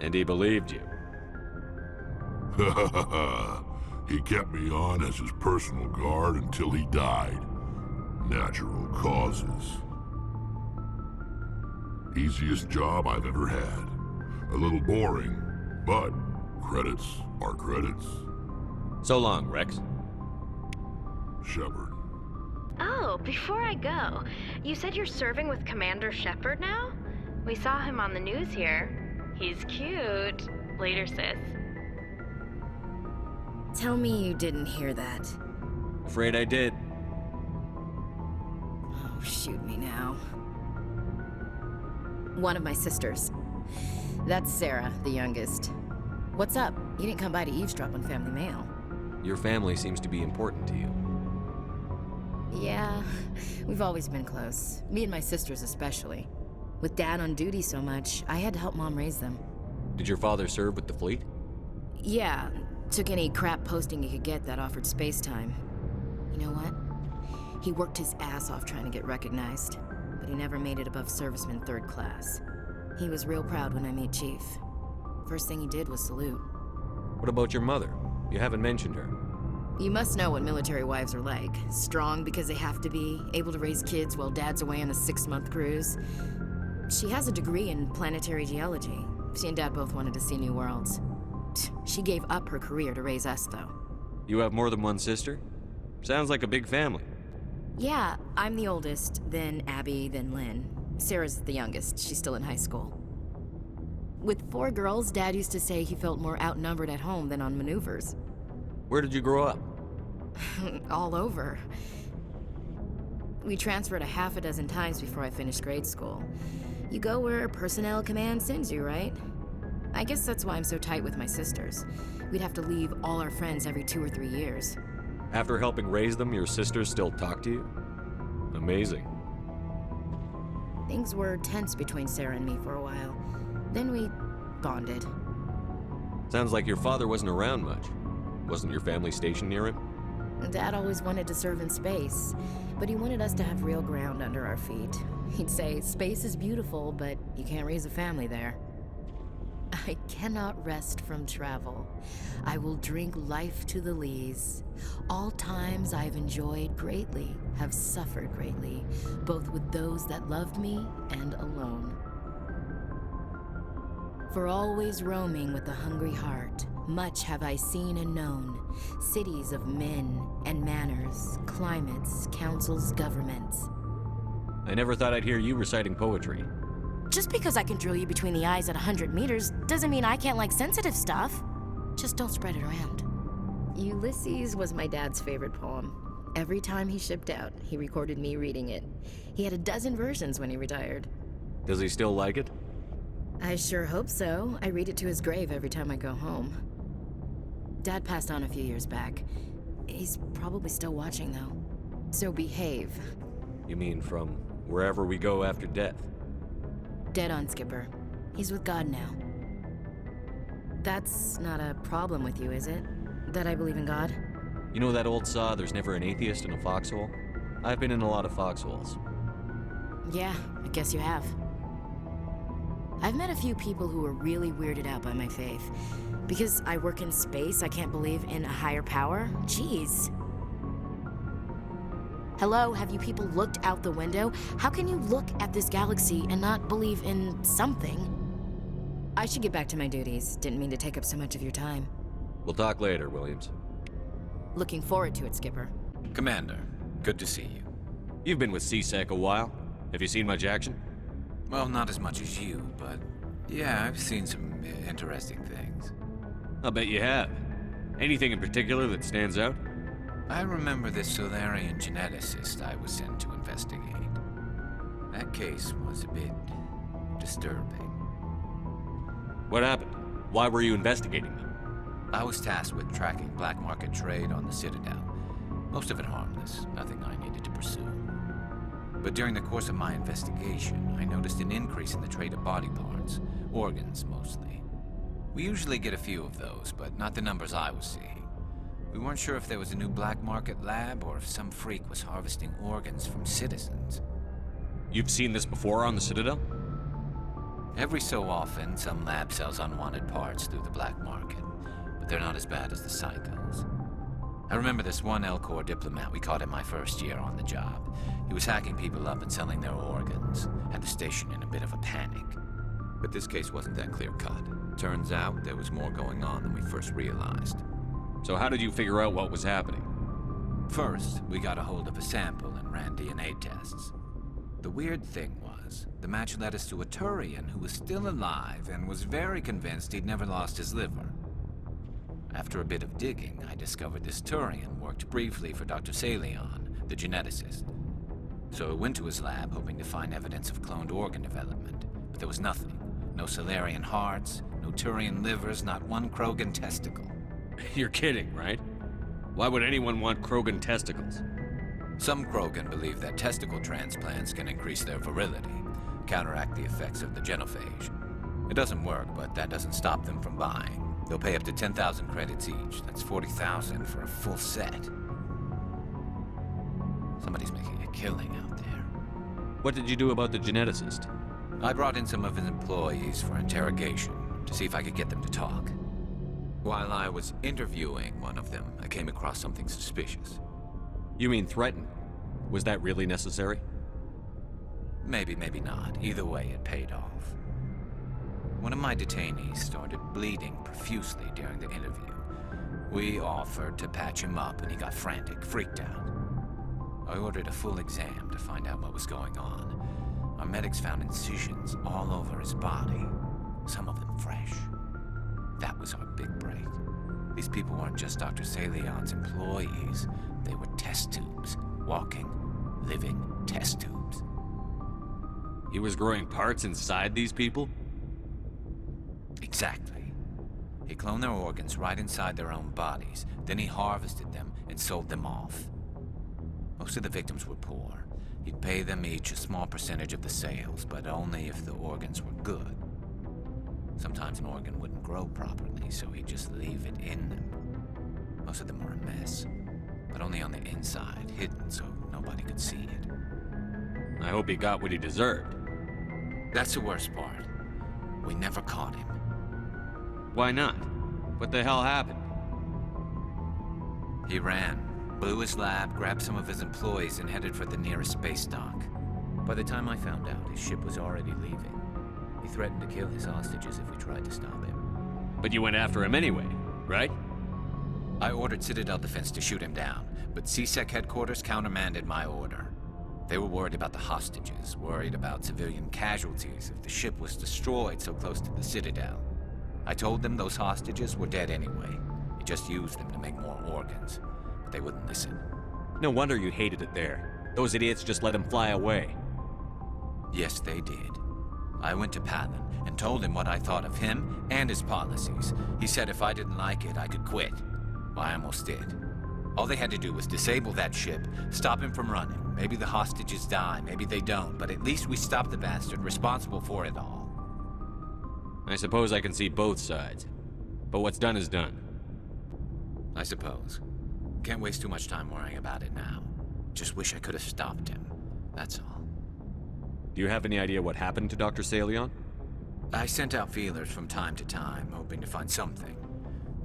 And he believed you. He kept me on as his personal guard until he died. Natural causes. Easiest job I've ever had. A little boring, but credits are credits. So long, Rex. Shepard. Oh, before I go, you said you're serving with Commander Shepard now? We saw him on the news here. He's cute. Later, sis. Tell me you didn't hear that. Afraid I did. Oh, shoot me now. One of my sisters. That's Sarah, the youngest. What's up? You didn't come by to eavesdrop on Family Mail. Your family seems to be important to you. Yeah, we've always been close. Me and my sisters especially. With Dad on duty so much, I had to help Mom raise them. Did your father serve with the fleet? Yeah, took any crap posting he could get that offered space time. You know what? He worked his ass off trying to get recognized, but he never made it above serviceman 3rd class. He was real proud when I made Chief. First thing he did was salute. What about your mother? You haven't mentioned her. You must know what military wives are like. Strong because they have to be, able to raise kids while Dad's away on a 6-month cruise. She has a degree in planetary geology. She and Dad both wanted to see new worlds. She gave up her career to raise us, though. You have more than one sister? Sounds like a big family. Yeah, I'm the oldest, then Abby, then Lynn. Sarah's the youngest. She's still in high school. With 4 girls, Dad used to say he felt more outnumbered at home than on maneuvers. Where did you grow up? All over. We transferred a half a dozen times before I finished grade school. You go where personnel command sends you, right? I guess that's why I'm so tight with my sisters. We'd have to leave all our friends every 2 or 3 years. After helping raise them, your sisters still talk to you? Amazing. Things were tense between Sarah and me for a while. Then we bonded. Sounds like your father wasn't around much. Wasn't your family stationed near him? Dad always wanted to serve in space, but he wanted us to have real ground under our feet. He'd say, space is beautiful, but you can't raise a family there. I cannot rest from travel. I will drink life to the lees. All times I've enjoyed greatly, have suffered greatly, both with those that loved me and alone. For always roaming with a hungry heart, much have I seen and known, cities of men and manners, climates, councils, governments. I never thought I'd hear you reciting poetry. Just because I can drill you between the eyes at 100 meters doesn't mean I can't like sensitive stuff. Just don't spread it around. Ulysses was my dad's favorite poem. Every time he shipped out, he recorded me reading it. He had a dozen versions when he retired. Does he still like it? I sure hope so. I read it to his grave every time I go home. Dad passed on a few years back. He's probably still watching, though. So behave. You mean from wherever we go after death? Dead on, Skipper. He's with God now. That's not a problem with you, is it? That I believe in God? You know that old saw, there's never an atheist in a foxhole? I've been in a lot of foxholes. Yeah, I guess you have. I've met a few people who were really weirded out by my faith. Because I work in space, I can't believe in a higher power? Jeez. Hello, have you people looked out the window? How can you look at this galaxy and not believe in something? I should get back to my duties. Didn't mean to take up so much of your time. We'll talk later, Williams. Looking forward to it, Skipper. Commander, good to see you. You've been with C-Sec a while. Have you seen much action? Well, not as much as you, but yeah, I've seen some interesting things. I'll bet you have. Anything in particular that stands out? I remember this Solarian geneticist I was sent to investigate. That case was a bit disturbing. What happened? Why were you investigating them? I was tasked with tracking black market trade on the Citadel. Most of it harmless, nothing I needed to pursue. But during the course of my investigation, I noticed an increase in the trade of body parts, organs mostly. We usually get a few of those, but not the numbers I was seeing. We weren't sure if there was a new black market lab or if some freak was harvesting organs from citizens. You've seen this before on the Citadel? Every so often, some lab sells unwanted parts through the black market, but they're not as bad as the Psychos. I remember this one Elcor diplomat we caught in my first year on the job. He was hacking people up and selling their organs, had the station in a bit of a panic. But this case wasn't that clear-cut. Turns out there was more going on than we first realized. So how did you figure out what was happening? First, we got a hold of a sample and ran DNA tests. The weird thing was, the match led us to a Turian who was still alive and was very convinced he'd never lost his liver. After a bit of digging, I discovered this Turian worked briefly for Dr. Salion, the geneticist. So I went to his lab hoping to find evidence of cloned organ development, but there was nothing. No Salarian hearts, no Turian livers, not one Krogan testicle. You're kidding, right? Why would anyone want Krogan testicles? Some Krogan believe that testicle transplants can increase their virility, counteract the effects of the genophage. It doesn't work, but that doesn't stop them from buying. They'll pay up to 10,000 credits each. That's 40,000 for a full set. Somebody's making a killing out there. What did you do about the geneticist? I brought in some of his employees for interrogation to see if I could get them to talk. While I was interviewing one of them, I came across something suspicious. You mean threaten? Was that really necessary? Maybe, maybe not. Either way, it paid off. One of my detainees started bleeding profusely during the interview. We offered to patch him up, and he got frantic, freaked out. I ordered a full exam to find out what was going on. Our medics found incisions all over his body, some of them fresh. That was our big break. These people weren't just Dr. Salion's employees. They were test tubes. Walking, living test tubes. He was growing parts inside these people? Exactly. He cloned their organs right inside their own bodies. Then he harvested them and sold them off. Most of the victims were poor. He'd pay them each a small percentage of the sales, but only if the organs were good. Sometimes an organ wouldn't grow properly, so he'd just leave it in them. Most of them were a mess, but only on the inside, hidden so nobody could see it. I hope he got what he deserved. That's the worst part. We never caught him. Why not? What the hell happened? He ran, blew his lab, grabbed some of his employees, and headed for the nearest space dock. By the time I found out, his ship was already leaving. He threatened to kill his hostages if we tried to stop him. But you went after him anyway, right? I ordered Citadel Defense to shoot him down, but C-Sec headquarters countermanded my order. They were worried about the hostages, worried about civilian casualties if the ship was destroyed so close to the Citadel. I told them those hostages were dead anyway. He just used them to make more organs, but they wouldn't listen. No wonder you hated it there. Those idiots just let him fly away. Yes, they did. I went to Palin and told him what I thought of him and his policies. He said if I didn't like it, I could quit. Well, I almost did. All they had to do was disable that ship, stop him from running. Maybe the hostages die, maybe they don't, but at least we stopped the bastard responsible for it all. I suppose I can see both sides. But what's done is done. I suppose. Can't waste too much time worrying about it now. Just wish I could have stopped him. That's all. Do you have any idea what happened to Dr. Salion? I sent out feelers from time to time, hoping to find something.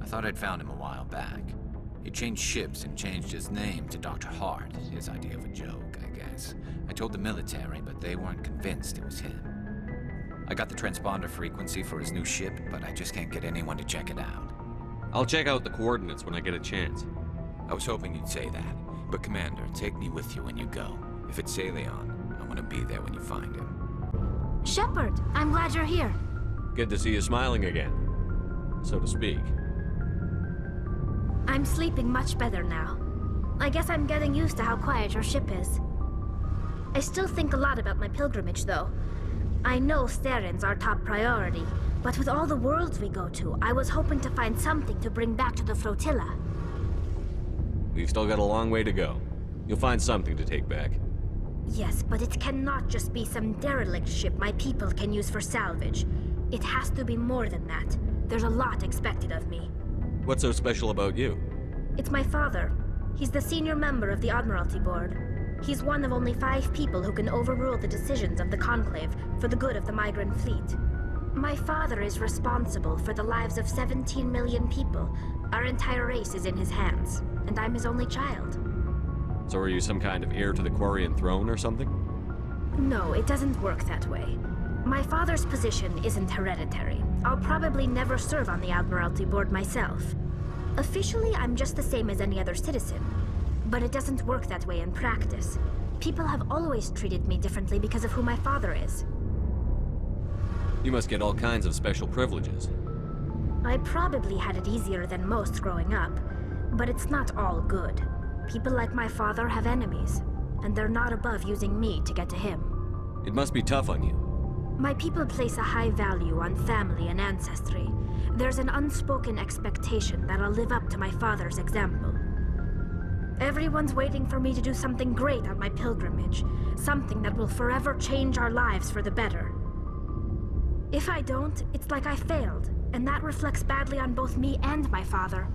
I thought I'd found him a while back. He changed ships and changed his name to Dr. Hart, his idea of a joke, I guess. I told the military, but they weren't convinced it was him. I got the transponder frequency for his new ship, but I just can't get anyone to check it out. I'll check out the coordinates when I get a chance. I was hoping you'd say that, but Commander, take me with you when you go. If it's Salion, I want to be there when you find him. Shepard, I'm glad you're here. Good to see you smiling again, so to speak. I'm sleeping much better now. I guess I'm getting used to how quiet your ship is. I still think a lot about my pilgrimage, though. I know Steren's our top priority, but with all the worlds we go to, I was hoping to find something to bring back to the flotilla. We've still got a long way to go. You'll find something to take back. Yes, but it cannot just be some derelict ship my people can use for salvage. It has to be more than that. There's a lot expected of me. What's so special about you? It's my father. He's the senior member of the Admiralty Board. He's one of only 5 people who can overrule the decisions of the Conclave for the good of the migrant fleet. My father is responsible for the lives of 17 million people. Our entire race is in his hands, and I'm his only child. So are you some kind of heir to the Quarian throne or something? No, it doesn't work that way. My father's position isn't hereditary. I'll probably never serve on the Admiralty Board myself. Officially, I'm just the same as any other citizen. But it doesn't work that way in practice. People have always treated me differently because of who my father is. You must get all kinds of special privileges. I probably had it easier than most growing up, but it's not all good. People like my father have enemies, and they're not above using me to get to him. It must be tough on you. My people place a high value on family and ancestry. There's an unspoken expectation that I'll live up to my father's example. Everyone's waiting for me to do something great on my pilgrimage, something that will forever change our lives for the better. If I don't, it's like I failed, and that reflects badly on both me and my father.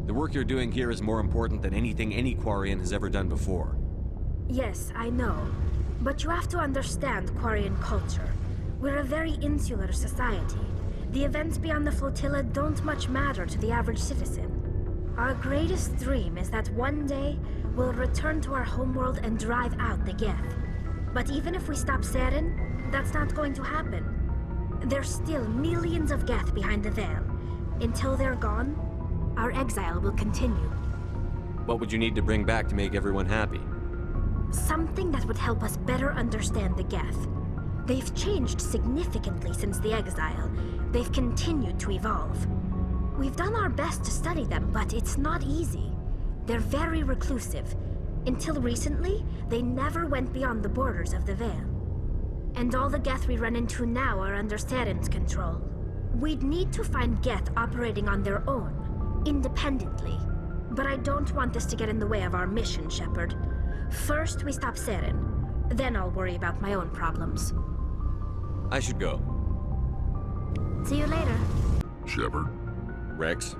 The work you're doing here is more important than anything any Quarian has ever done before. Yes, I know. But you have to understand Quarian culture. We're a very insular society. The events beyond the flotilla don't much matter to the average citizen. Our greatest dream is that one day we'll return to our homeworld and drive out the Geth. But even if we stop Seren, that's not going to happen. There's still millions of Geth behind the veil. Until they're gone, our exile will continue. What would you need to bring back to make everyone happy? Something that would help us better understand the Geth. They've changed significantly since the exile. They've continued to evolve. We've done our best to study them, but it's not easy. They're very reclusive. Until recently, they never went beyond the borders of the Veil. And all the Geth we run into now are under Seren's control. We'd need to find Geth operating on their own, independently. But I don't want this to get in the way of our mission, Shepard. First, we stop Seren. Then I'll worry about my own problems. I should go. See you later. Shepard. Rex.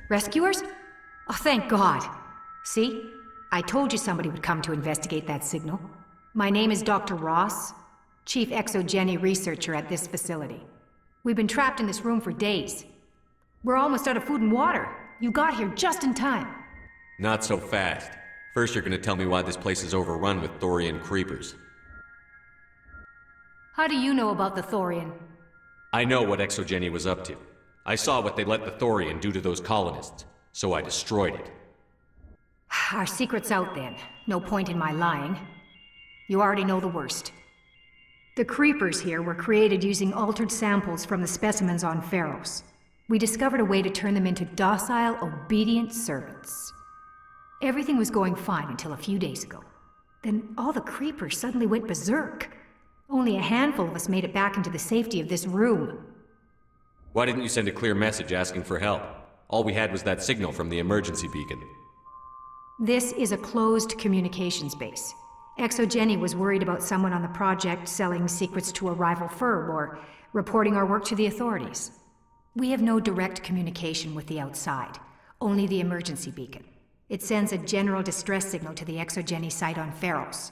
Rescuers? Oh, thank God. See? I told you somebody would come to investigate that signal. My name is Dr. Ross, Chief Exogeny Researcher at this facility. We've been trapped in this room for days. We're almost out of food and water. You got here just in time. Not so fast. First you're gonna tell me why this place is overrun with Thorian creepers. How do you know about the Thorian? I know what Exogeny was up to. I saw what they let the Thorian do to those colonists, so I destroyed it. Our secret's out then. No point in my lying. You already know the worst. The creepers here were created using altered samples from the specimens on Pharos. We discovered a way to turn them into docile, obedient servants. Everything was going fine until a few days ago. Then all the creepers suddenly went berserk. Only a handful of us made it back into the safety of this room. Why didn't you send a clear message asking for help? All we had was that signal from the emergency beacon. This is a closed communications base. ExoGeni was worried about someone on the project selling secrets to a rival firm or reporting our work to the authorities. We have no direct communication with the outside, only the emergency beacon. It sends a general distress signal to the ExoGeni site on Pharos.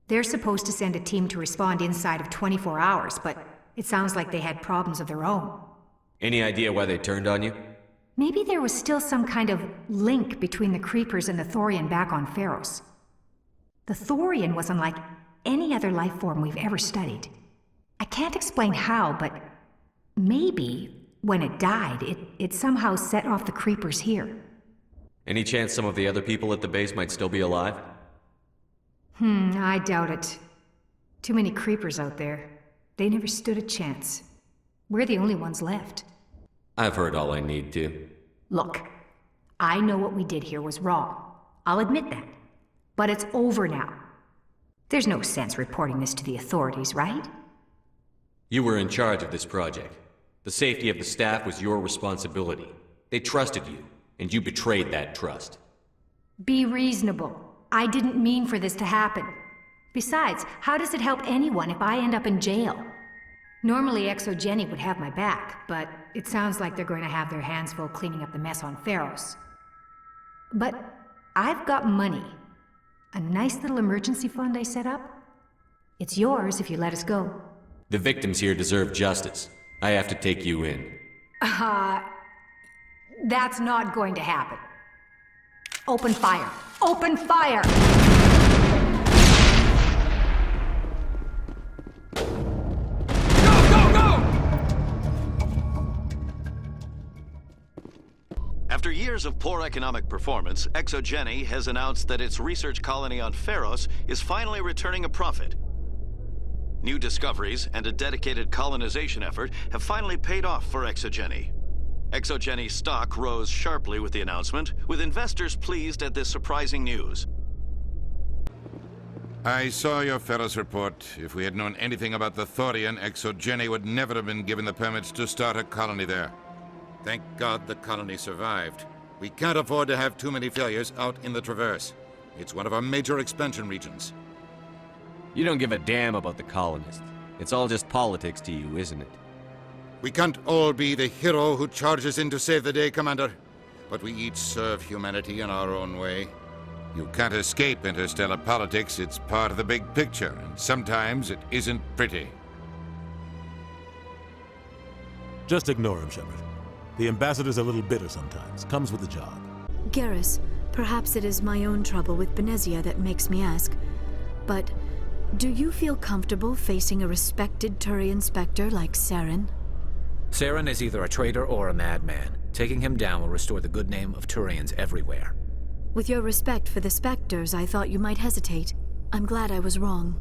They're supposed to send a team to respond inside of 24 hours, but it sounds like they had problems of their own. Any idea why they turned on you? Maybe there was still some kind of link between the creepers and the Thorian back on Pharos. The Thorian was unlike any other life form we've ever studied. I can't explain how, but maybe when it died, it somehow set off the creepers here. Any chance some of the other people at the base might still be alive? I doubt it. Too many creepers out there. They never stood a chance. We're the only ones left. I've heard all I need to. Look, I know what we did here was wrong. I'll admit that. But it's over now. There's no sense reporting this to the authorities, right? You were in charge of this project. The safety of the staff was your responsibility. They trusted you, and you betrayed that trust. Be reasonable. I didn't mean for this to happen. Besides, how does it help anyone if I end up in jail? Normally ExoGeni would have my back, but it sounds like they're going to have their hands full cleaning up the mess on Pharos. But I've got money. A nice little emergency fund I set up. It's yours if you let us go. The victims here deserve justice. I have to take you in. That's not going to happen. Open fire! Open fire! After years of poor economic performance, ExoGeni has announced that its research colony on Pharos is finally returning a profit. New discoveries and a dedicated colonization effort have finally paid off for ExoGeni. ExoGeni's stock rose sharply with the announcement, with investors pleased at this surprising news. I saw your Pharos report. If we had known anything about the Thorian, ExoGeni would never have been given the permits to start a colony there. Thank God the colony survived. We can't afford to have too many failures out in the Traverse. It's one of our major expansion regions. You don't give a damn about the colonists. It's all just politics to you, isn't it? We can't all be the hero who charges in to save the day, Commander. But we each serve humanity in our own way. You can't escape interstellar politics. It's part of the big picture, and sometimes it isn't pretty. Just ignore him, Shepard. The ambassador's a little bitter sometimes. Comes with the job. Garrus, perhaps it is my own trouble with Benezia that makes me ask, but do you feel comfortable facing a respected Turian Spectre like Saren? Saren is either a traitor or a madman. Taking him down will restore the good name of Turians everywhere. With your respect for the Spectres, I thought you might hesitate. I'm glad I was wrong.